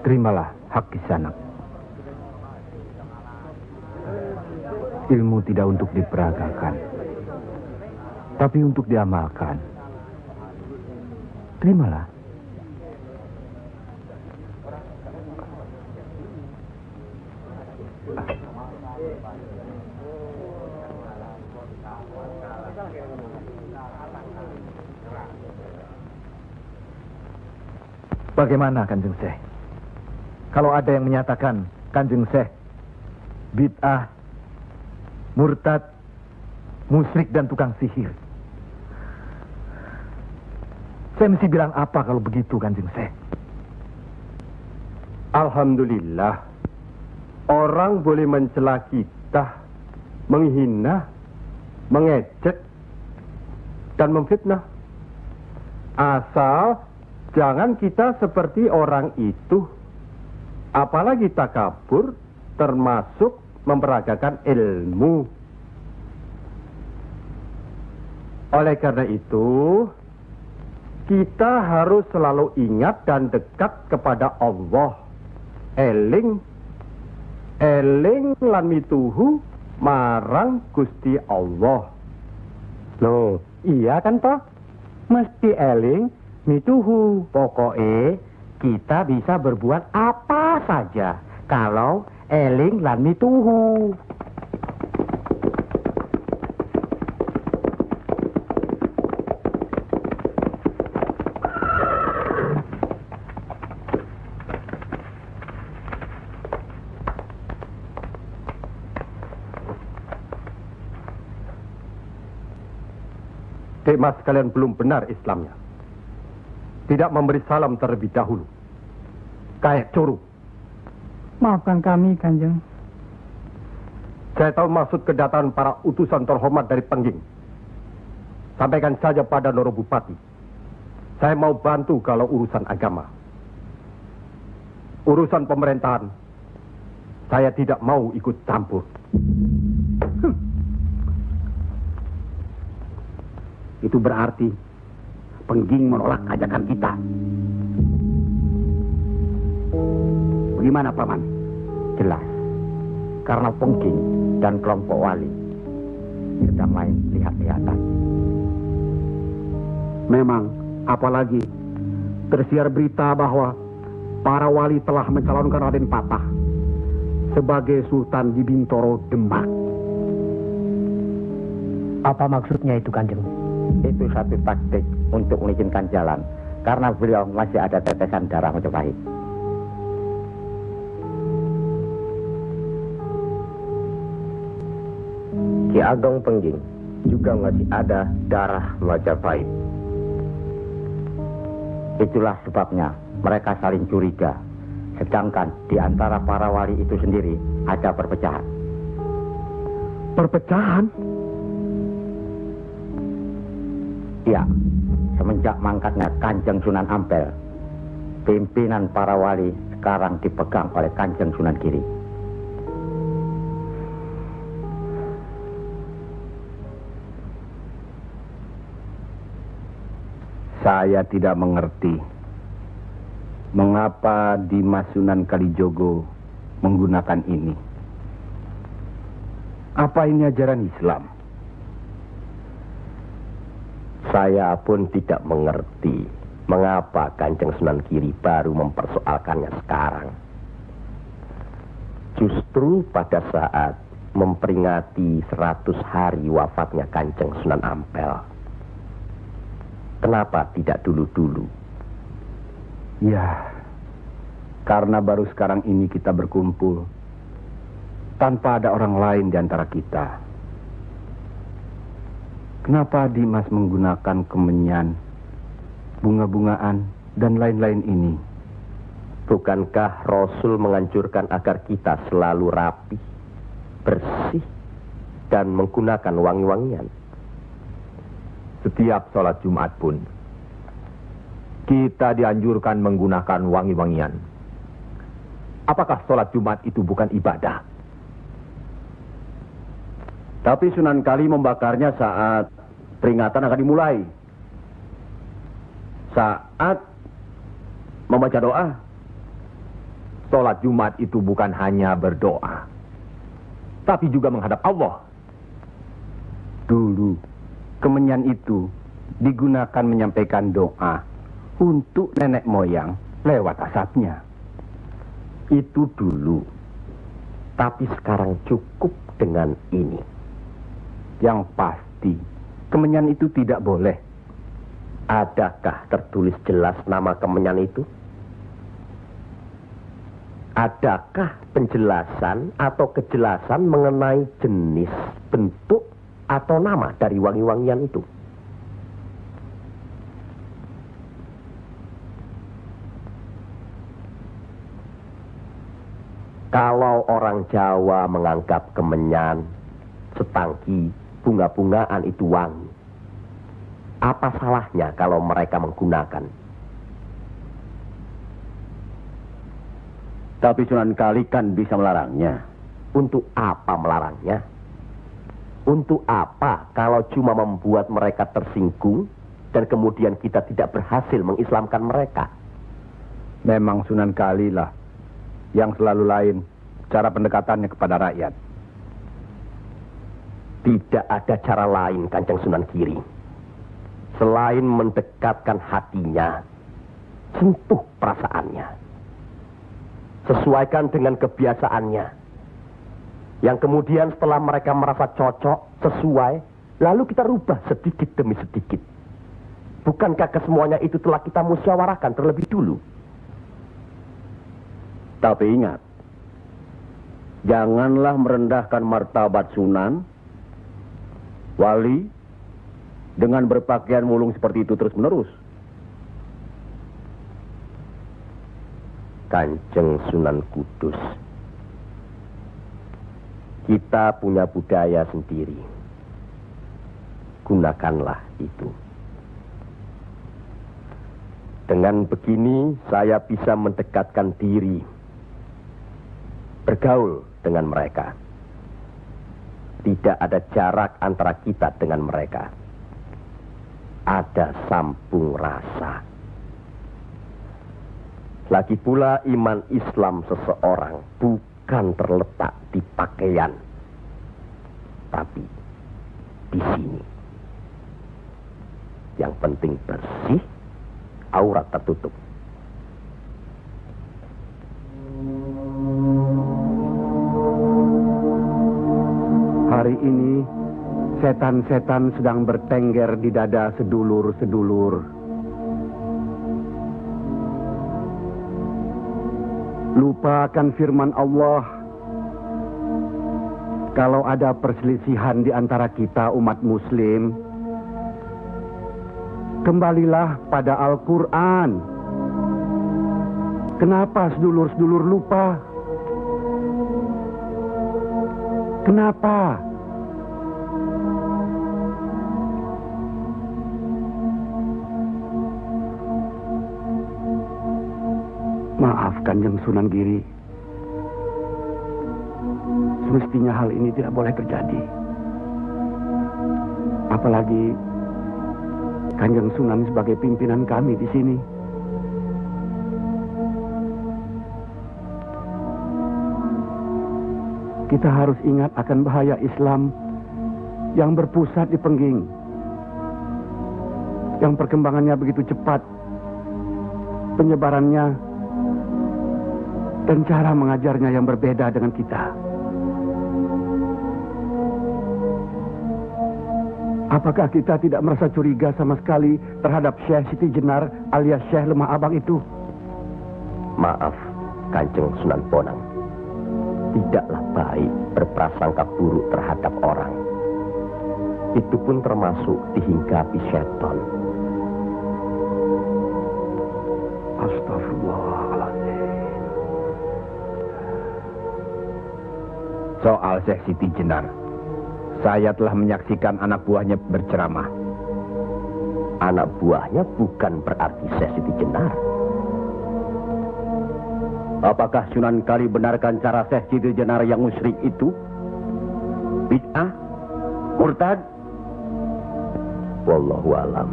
Terimalah hak kisanak. Ilmu tidak untuk diperagakan, tapi untuk diamalkan. Terimalah. Bagaimana Kanjeng Syekh? Kalau ada yang menyatakan Kanjeng Syekh bid'ah, murtad, musyrik dan tukang sihir, saya mesti bilang apa kalau begitu Kanjeng Syekh? Alhamdulillah, orang boleh mencela kita, menghina, mengejek, dan memfitnah. Asal jangan kita seperti orang itu, apalagi takabur, termasuk memperagakan ilmu. Oleh karena itu, kita harus selalu ingat dan dekat kepada Allah. Eling lan mituhu marang Gusti Allah. Loh, iya kan toh? Mesti eling mituhu. Pokoknya kita bisa berbuat apa saja kalau eling lan mituhu. Dek Mas, kalian belum benar Islamnya. Tidak memberi salam terlebih dahulu. Kayak curu. Maafkan kami, Kanjeng. Saya tahu maksud kedatangan para utusan terhormat dari Pengging. Sampaikan saja pada Noro Bupati. Saya mau bantu kalau urusan agama. Urusan pemerintahan, saya tidak mau ikut campur. Itu berarti Pengging menolak ajakan kita. Bagaimana, Paman? Jelas, karena Pengging dan kelompok wali sedang main lihat-lihatan. Memang, apalagi tersiar berita bahwa para wali telah mencalonkan Raden Patah sebagai Sultan di Bintoro, Demak. Apa maksudnya itu, Kanjeng? Itu satu taktik untuk mengizinkan jalan, karena beliau masih ada tetesan darah Majapahit. Ki Ageng Pengging juga masih ada darah Majapahit. Itulah sebabnya mereka saling curiga, sedangkan di antara para wali itu sendiri ada perpecahan. Perpecahan? Ya, semenjak mangkatnya Kanjeng Sunan Ampel, pimpinan para wali sekarang dipegang oleh Kanjeng Sunan Giri. Saya tidak mengerti mengapa Dimas Sunan Kalijogo menggunakan ini. Apa ini ajaran Islam? Saya pun tidak mengerti mengapa Kanjeng Sunan Giri baru mempersoalkannya sekarang. Justru pada saat memperingati 100 hari wafatnya Kanjeng Sunan Ampel. Kenapa tidak dulu-dulu? Ya, karena baru sekarang ini kita berkumpul tanpa ada orang lain di antara kita. Kenapa Dimas menggunakan kemenyan, bunga-bungaan, dan lain-lain ini? Bukankah Rasul menganjurkan agar kita selalu rapi, bersih, dan menggunakan wangi-wangian? Setiap sholat Jumat pun, kita dianjurkan menggunakan wangi-wangian. Apakah sholat Jumat itu bukan ibadah? Tapi Sunan Kali membakarnya saat peringatan akan dimulai. Saat membaca doa. Sholat Jumat itu bukan hanya berdoa, tapi juga menghadap Allah. Dulu, kemenyan itu digunakan menyampaikan doa untuk nenek moyang lewat asapnya. Itu dulu. Tapi sekarang cukup dengan ini. Yang pasti, kemenyan itu tidak boleh. Adakah tertulis jelas nama kemenyan itu? Adakah penjelasan atau kejelasan mengenai jenis, bentuk, atau nama dari wangi-wangian itu? Kalau orang Jawa menganggap kemenyan, setangki, bunga-bungaan itu wangi, apa salahnya kalau mereka menggunakan? Tapi Sunan Kali kan bisa melarangnya. Untuk apa melarangnya? Untuk apa kalau cuma membuat mereka tersinggung dan kemudian kita tidak berhasil mengislamkan mereka? Memang Sunan Kali lah yang selalu lain cara pendekatannya kepada rakyat. Tidak ada cara lain, Kanjeng Sunan Giri, selain mendekatkan hatinya, sentuh perasaannya, sesuaikan dengan kebiasaannya, yang kemudian setelah mereka merasa cocok, sesuai, lalu kita rubah sedikit demi sedikit. Bukankah kesemuanya itu telah kita musyawarahkan terlebih dulu? Tapi ingat, janganlah merendahkan martabat Sunan, wali, dengan berpakaian mulung seperti itu terus-menerus. Kanjeng Sunan Kudus, kita punya budaya sendiri. Gunakanlah itu. Dengan begini saya bisa mendekatkan diri, bergaul dengan mereka. Tidak ada jarak antara kita dengan mereka. Ada sambung rasa. Lagi pula iman Islam seseorang bukan terletak di pakaian, tapi di sini. Yang penting bersih, aurat tertutup. Hari ini, setan-setan sedang bertengger di dada sedulur-sedulur. Lupa akan firman Allah. Kalau ada perselisihan di antara kita umat muslim, kembalilah pada Al-Quran. Kenapa sedulur-sedulur lupa? Kenapa? Maaf Kanjeng Sunan Giri. Semestinya hal ini tidak boleh terjadi. Apalagi Kanjeng Sunan sebagai pimpinan kami di sini. Kita harus ingat akan bahaya Islam yang berpusat di Pengging, yang perkembangannya begitu cepat, penyebarannya dan cara mengajarnya yang berbeda dengan kita. Apakah kita tidak merasa curiga sama sekali terhadap Syekh Siti Jenar alias Syekh Lemah Abang itu? Maaf, Kanjeng Sunan Bonang. Tidaklah baik berprasangka buruk terhadap orang. Itu pun termasuk dihinggapi setan. Astagfirullahaladzim. Soal Syekh Siti Jenar, saya telah menyaksikan anak buahnya berceramah. Anak buahnya bukan berarti Syekh Siti Jenar. Apakah Sunan Kali benarkan cara Syekh Siti Jenar yang musyrik itu? Bid'ah Murtad. Wallahu alam.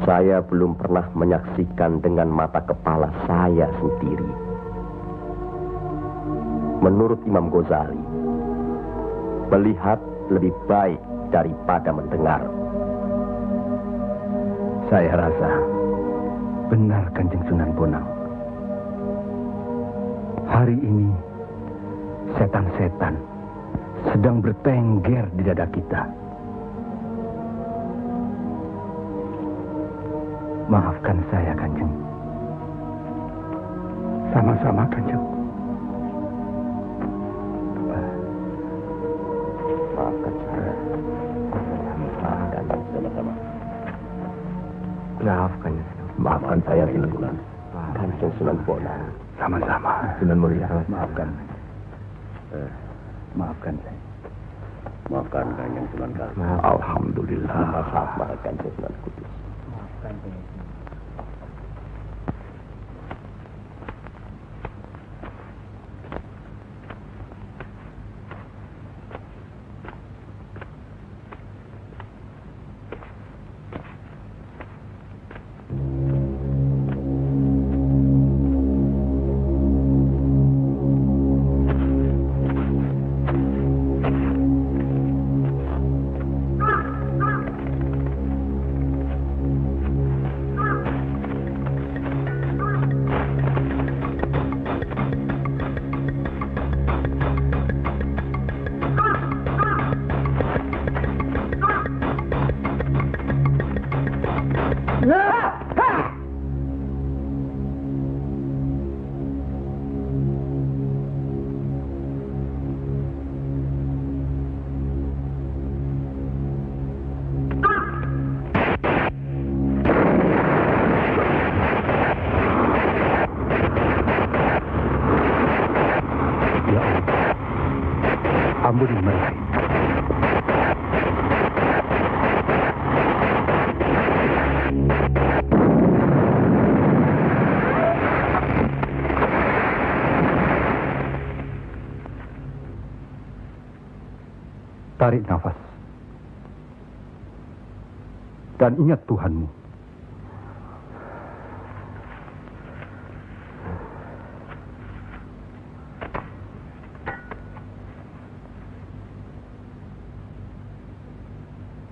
Saya belum pernah menyaksikan dengan mata kepala saya sendiri. Menurut Imam Ghazali, melihat lebih baik daripada mendengar. Saya rasa benar Kanjeng Sunan Bonang. Hari ini setan-setan sedang bertengger di dada kita. Maafkan saya, Kanjeng. Sama-sama, Kanjeng. Maafkan saya. Maafkan sama-sama. Maafkan. Maafkan saya, Sunan. Kanjeng Sunan Bonang. Sama-sama. Sunan Muria. Maafkan. Maafkan saya. Maafkan Kanjeng Sunan Kali. Alhamdulillah. Maafkan Kanjeng Sunan Kudus. Maafkan saya. Ampuni mereka. Tarik nafas. Dan ingat Tuhanmu.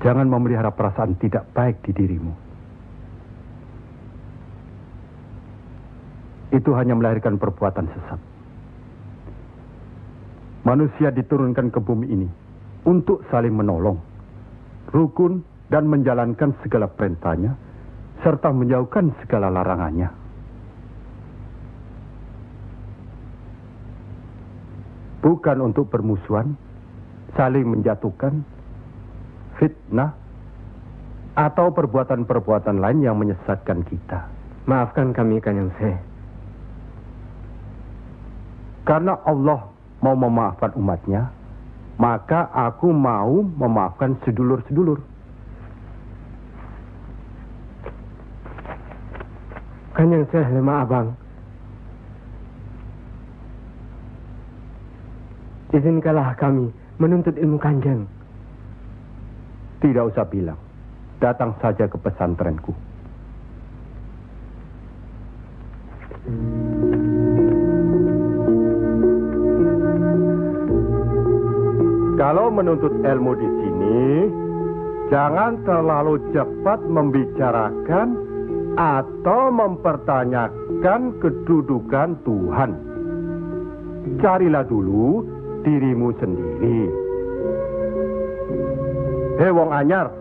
Jangan memelihara perasaan tidak baik di dirimu. Itu hanya melahirkan perbuatan sesat. Manusia diturunkan ke bumi ini untuk saling menolong, rukun, dan menjalankan segala perintahnya, serta menjauhkan segala larangannya. Bukan untuk bermusuhan, saling menjatuhkan, fitnah, atau perbuatan-perbuatan lain yang menyesatkan kita. Maafkan kami, Kanjeng Syekh. Karena Allah mau memaafkan umatnya, maka aku mau memaafkan sedulur-sedulur. Kanjeng Syekh lemah abang. Izinkanlah kami menuntut ilmu Kanjeng. Tidak usah bilang. Datang saja ke pesantrenku. Kalau menuntut ilmu di sini, jangan terlalu cepat membicarakan atau mempertanyakan kedudukan Tuhan. Carilah dulu dirimu sendiri. Hei wong anyar,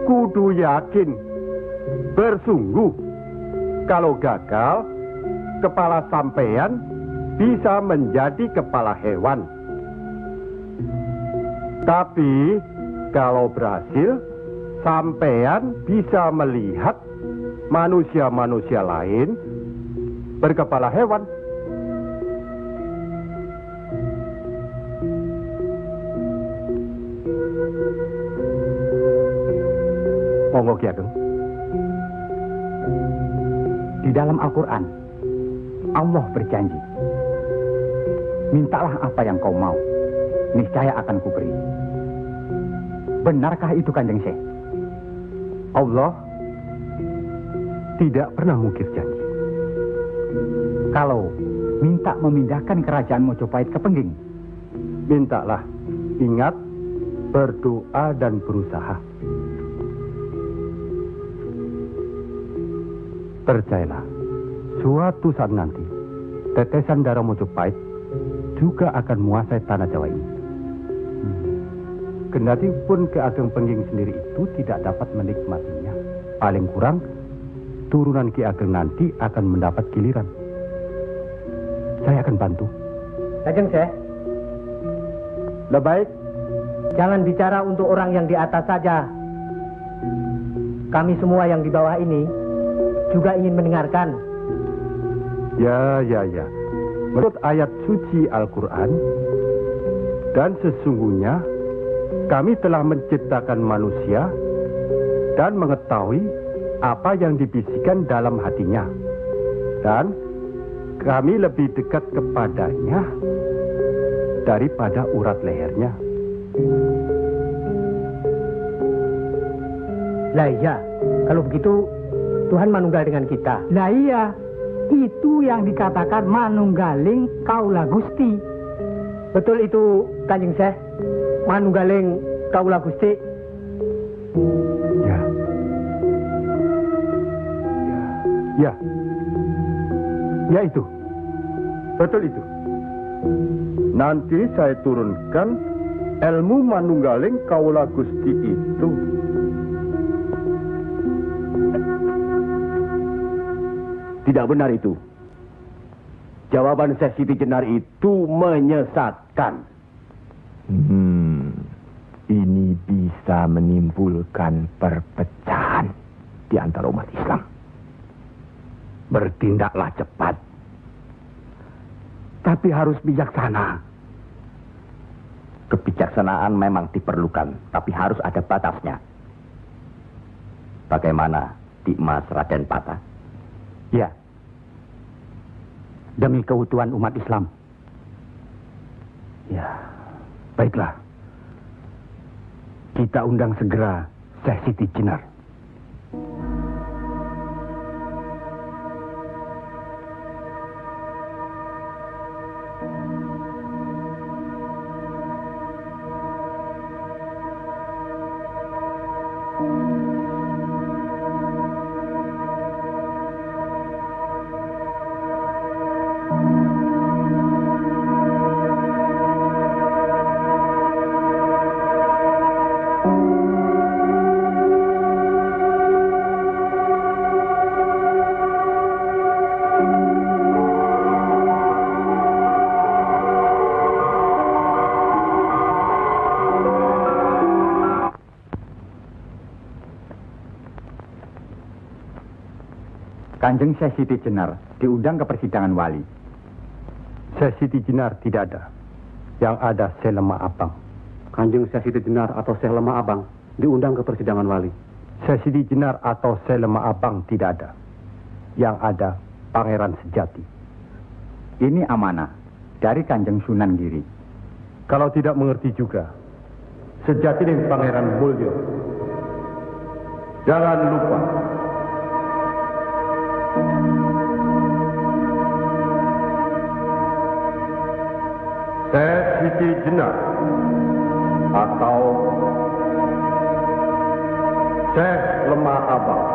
kudu yakin, bersungguh. Kalau gagal, kepala sampean bisa menjadi kepala hewan. Tapi kalau berhasil, sampean bisa melihat manusia-manusia lain berkepala hewan. Monggo Ki Ageng. Di dalam Al-Quran, Allah berjanji, mintalah apa yang kau mau, niscaya akan kuberi. Benarkah itu Kanjeng Syekh? Allah tidak pernah mungkir janji. Kalau minta memindahkan kerajaan Mojopahit ke Pengging, Mintalah. Ingat, berdoa dan berusaha. Percayalah, suatu saat nanti, tetesan darah Mojopahit juga akan menguasai tanah Jawa ini. Kendati pun Ki Ageng Pengging sendiri itu tidak dapat menikmatinya. Paling kurang, turunan Ki Ageng nanti akan mendapat giliran. Saya akan bantu. Kanjeng Syekh, Baik. jangan bicara untuk orang yang di atas saja. Kami semua yang di bawah ini juga ingin mendengarkan. Ya. Menurut ayat suci Al-Quran, dan sesungguhnya kami telah menciptakan manusia dan mengetahui apa yang dibisikkan dalam hatinya. Dan kami lebih dekat kepadanya daripada urat lehernya. Lah iya, kalau begitu Tuhan manunggal dengan kita. Lah iya, itu yang dikatakan manunggaling kaula Gusti. Betul itu Kanjeng Syekh, manunggaling kaula Gusti. Ya itu. Betul itu. Nanti saya turunkan ilmu manunggaling kaula Gusti itu. Tidak benar itu. Jawaban Syekh Siti Jenar itu menyesatkan. Ini bisa menimbulkan perpecahan di antara umat Islam. Bertindaklah cepat. Tapi harus bijaksana. Kebijaksanaan memang diperlukan, tapi harus ada batasnya. Bagaimana Dimas Raden Patah? Ya. Demi keutuhan umat Islam. Ya, baiklah. Kita undang segera Syekh Siti Jenar. Kanjeng Syekh Siti Jenar diundang ke persidangan wali. Syekh Siti Jenar tidak ada. Yang ada Syekh Lemah Abang. Kanjeng Syekh Siti Jenar atau Syekh Lemah Abang diundang ke persidangan wali. Syekh Siti Jenar atau Syekh Lemah Abang tidak ada. Yang ada Pangeran Sejati. Ini amanah dari Kanjeng Sunan Giri. Kalau tidak mengerti juga, Sejati dan Pangeran Mulyo. Jangan lupa. Syekh Siti Jenar atau Syekh Lemah Abang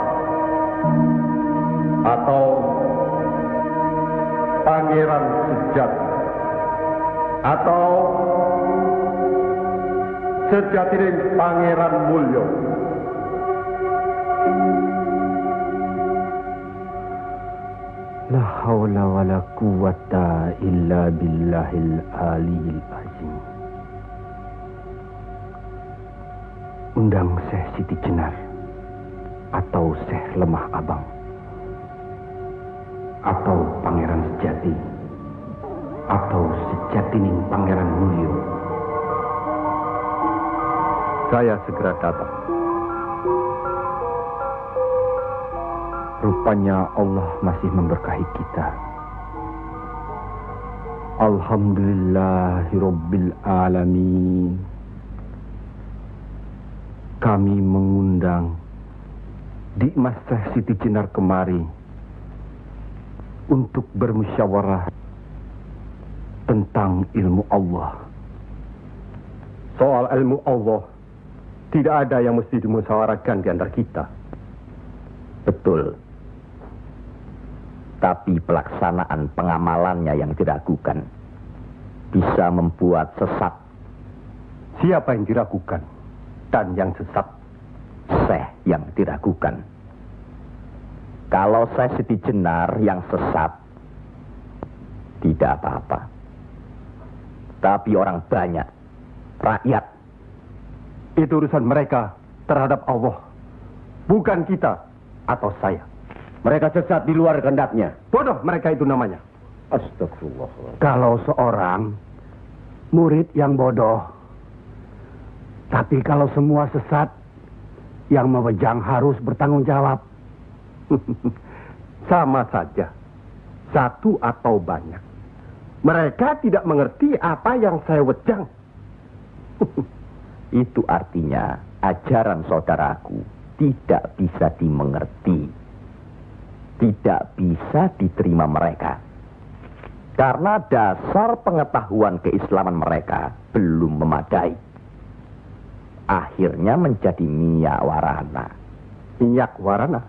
atau Pangeran Sejati atau Sejati dan Pangeran Mulyo. La haula wa la quwata illa billahil aliyil azim. Undang Syekh Siti Jenar atau Syekh Lemah Abang atau Pangeran Sejati atau Sejatining Pangeran Mulyo. Saya segera datang. Rupanya Allah masih memberkahi kita. Alhamdulillahirabbil alamin. Kami mengundang Dimas Syekh Siti Jenar kemari untuk bermusyawarah tentang ilmu Allah. Soal ilmu Allah tidak ada yang mesti dimusyawarahkan di antara kita. Betul. Tapi pelaksanaan pengamalannya yang diragukan bisa membuat sesat. Siapa yang diragukan dan yang sesat? Syekh yang diragukan. Kalau Syekh Siti Jenar yang sesat, tidak apa-apa. Tapi orang banyak, rakyat, itu urusan mereka terhadap Allah, bukan kita atau saya. Mereka sesat di luar kehendaknya. Bodoh mereka itu namanya. Astagfirullah. Kalau seorang murid yang bodoh, tapi kalau semua sesat, yang mewejang harus bertanggung jawab. Sama saja, satu atau banyak. Mereka tidak mengerti apa yang saya wejang. Itu artinya ajaran saudaraku tidak bisa dimengerti, tidak bisa diterima mereka. Karena dasar pengetahuan keislaman mereka belum memadai. Akhirnya menjadi minyak warana. Minyak warana?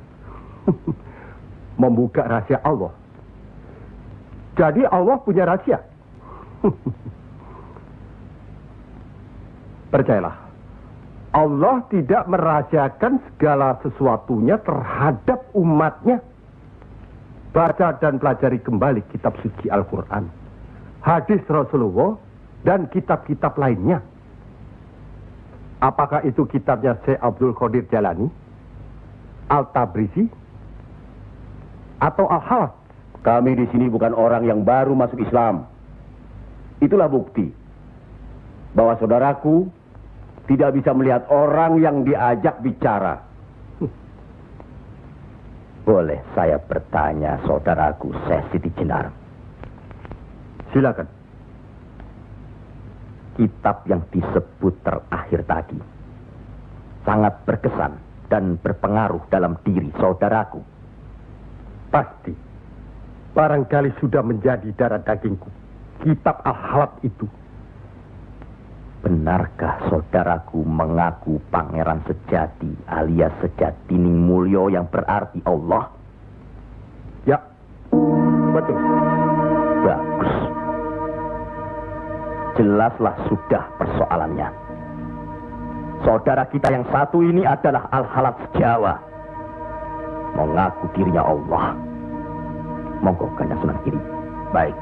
Membuka rahasia Allah. Jadi Allah punya rahasia. Percayalah, Allah tidak merahasiakan segala sesuatunya terhadap umatnya. Baca dan pelajari kembali kitab suci Al-Quran, hadis Rasulullah, dan kitab-kitab lainnya. Apakah itu kitabnya Syekh Abdul Qadir Jalani, Al-Tabrizi, atau Al-Halath? Kami di sini bukan orang yang baru masuk Islam. Itulah bukti bahwa saudaraku tidak bisa melihat orang yang diajak bicara. Boleh saya bertanya, saudaraku Syekh Siti Jenar? Silakan. Kitab yang disebut terakhir tadi sangat berkesan dan berpengaruh dalam diri saudaraku. Pasti. Barangkali sudah menjadi darah dagingku. Kitab Al-Halath itu. Benarkah saudaraku mengaku pangeran sejati alias Sejatining Mulyo yang berarti Allah? Ya, betul. Bagus. Jelaslah sudah persoalannya. Saudara kita yang satu ini adalah Al-Halath Jawa. Mengaku dirinya Allah. Monggo Kanjeng Sunan Giri. Baik.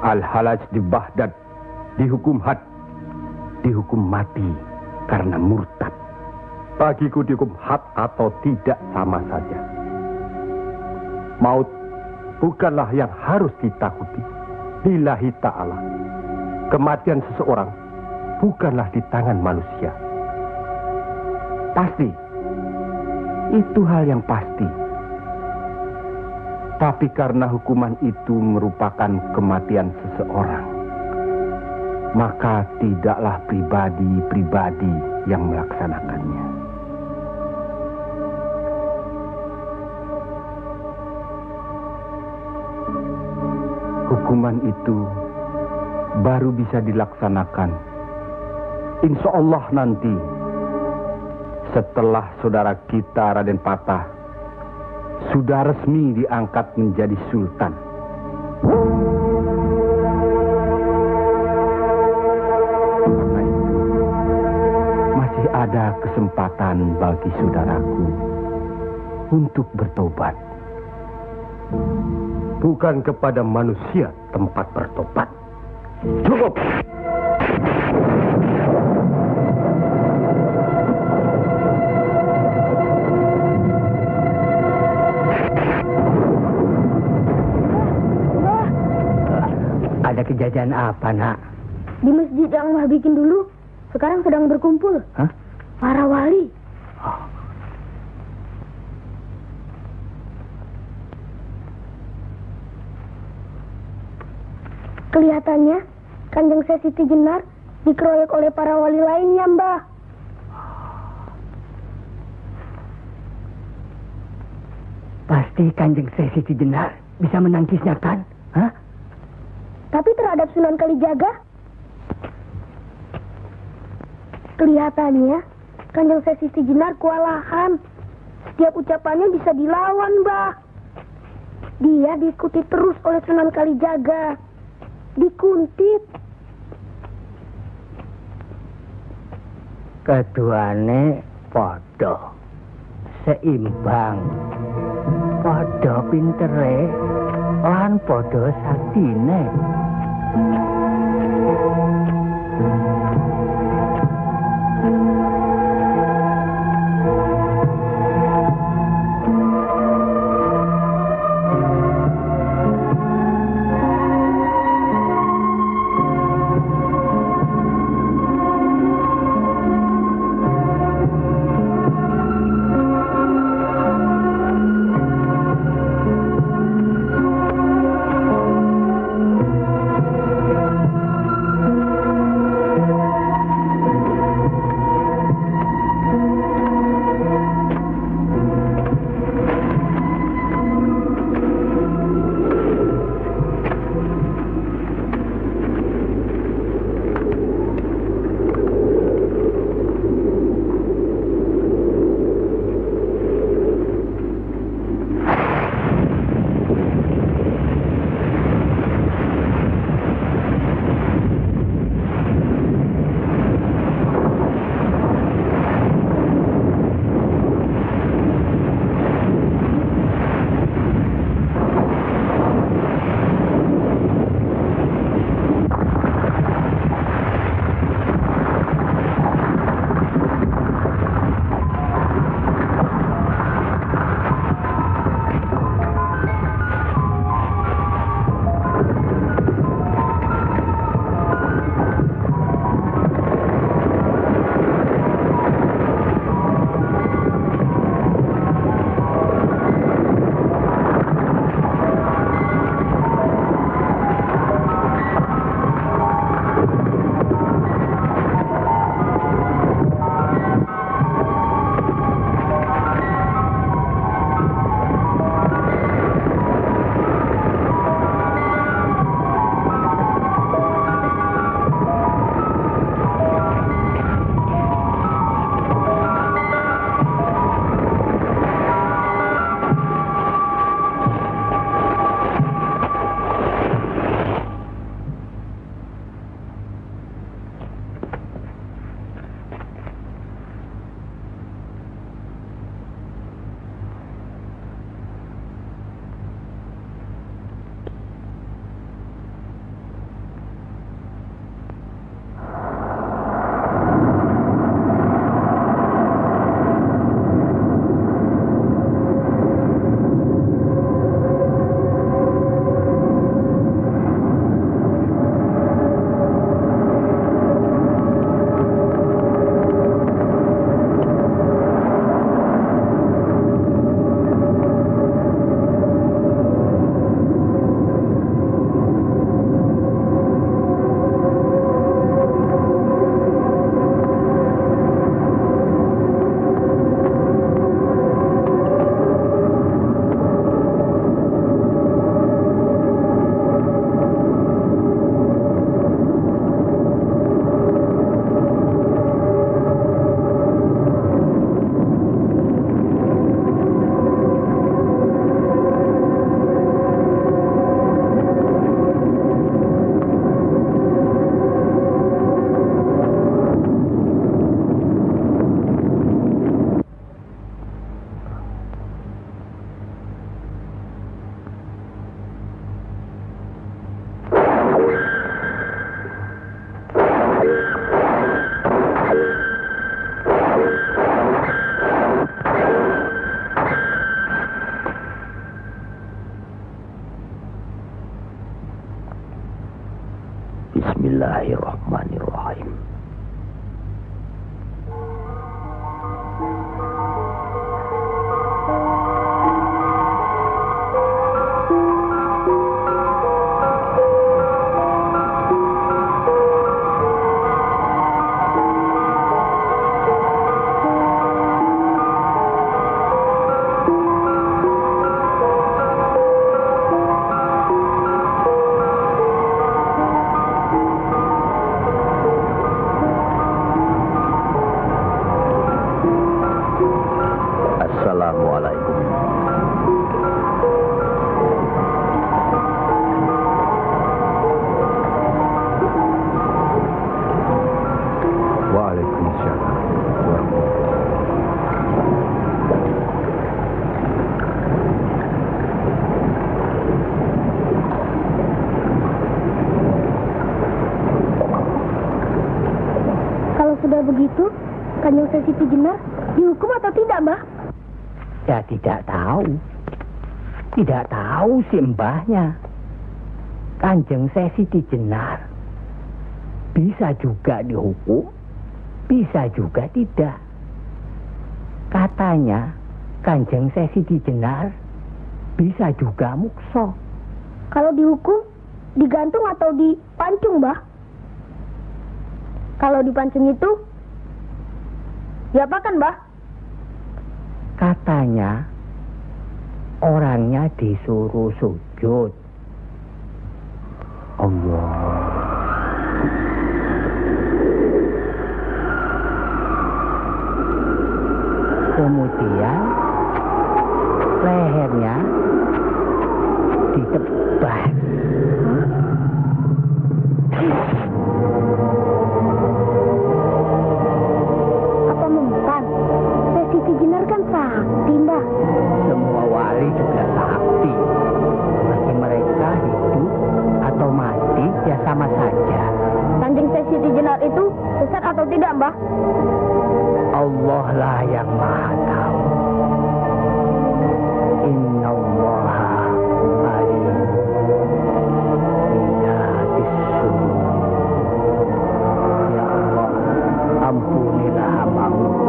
Al-Halath di Baghdad dihukum had, dihukum mati karena murtad. Bagiku dihukum had atau tidak sama saja. Maut bukanlah yang harus ditakuti. Lillahi ta'ala. Kematian seseorang bukanlah di tangan manusia. Pasti. Itu hal yang pasti. Tapi karena hukuman itu merupakan kematian seseorang, maka tidaklah pribadi-pribadi yang melaksanakannya. Hukuman itu baru bisa dilaksanakan, insya Allah nanti, setelah saudara kita Raden Patah sudah resmi diangkat menjadi sultan. Karena itu, masih ada kesempatan bagi saudaraku untuk bertobat. Bukan kepada manusia tempat bertobat. Cukup! Ada kejadian apa, Nak? Di masjid yang Mbah bikin dulu, sekarang sedang berkumpul. Hah? Para wali. Kelihatannya Kanjeng Syekh Siti Jenar dikeroyok oleh para wali lainnya, Mbah. Pasti Kanjeng Syekh Siti Jenar bisa menangkisnya, kan? Hah? Tapi terhadap Sunan Kalijaga, kelihatannya Kanjeng Syekh Siti Jenar kewalahan. Setiap ucapannya bisa dilawan, Mbah. Dia diikuti terus oleh Sunan Kalijaga. Dikuntit. Keduane podo seimbang, podo pintere lan podo saktine. Bismillahirrahmanirrahim. Kalau sudah begitu, Kanjeng Syekh Siti Jenar dihukum atau tidak, Mbah? Ya tidak tahu. Tidak tahu si mbahnya. Kanjeng Syekh Siti Jenar bisa juga dihukum, bisa juga tidak. Katanya Kanjeng Syekh Siti Jenar bisa juga mukso. Kalau dihukum, digantung atau dipancung, Mbah? Kalau dipancung itu, diapakan, Mbah? Katanya orangnya disuruh sujud. Allah. Kemudian lehernya ditebas. Apa mempan? Syekh Siti Jenar kan sakti, Mbah. Semua wali juga sakti. Bagi mereka hidup atau mati ya sama saja. Kanjeng Syekh Siti Jenar itu sesat atau tidak, Mbah? Allah lah yang maha tahu. Inna allaha alim bidatis sudur. Ya Allah, ampunilah hambamu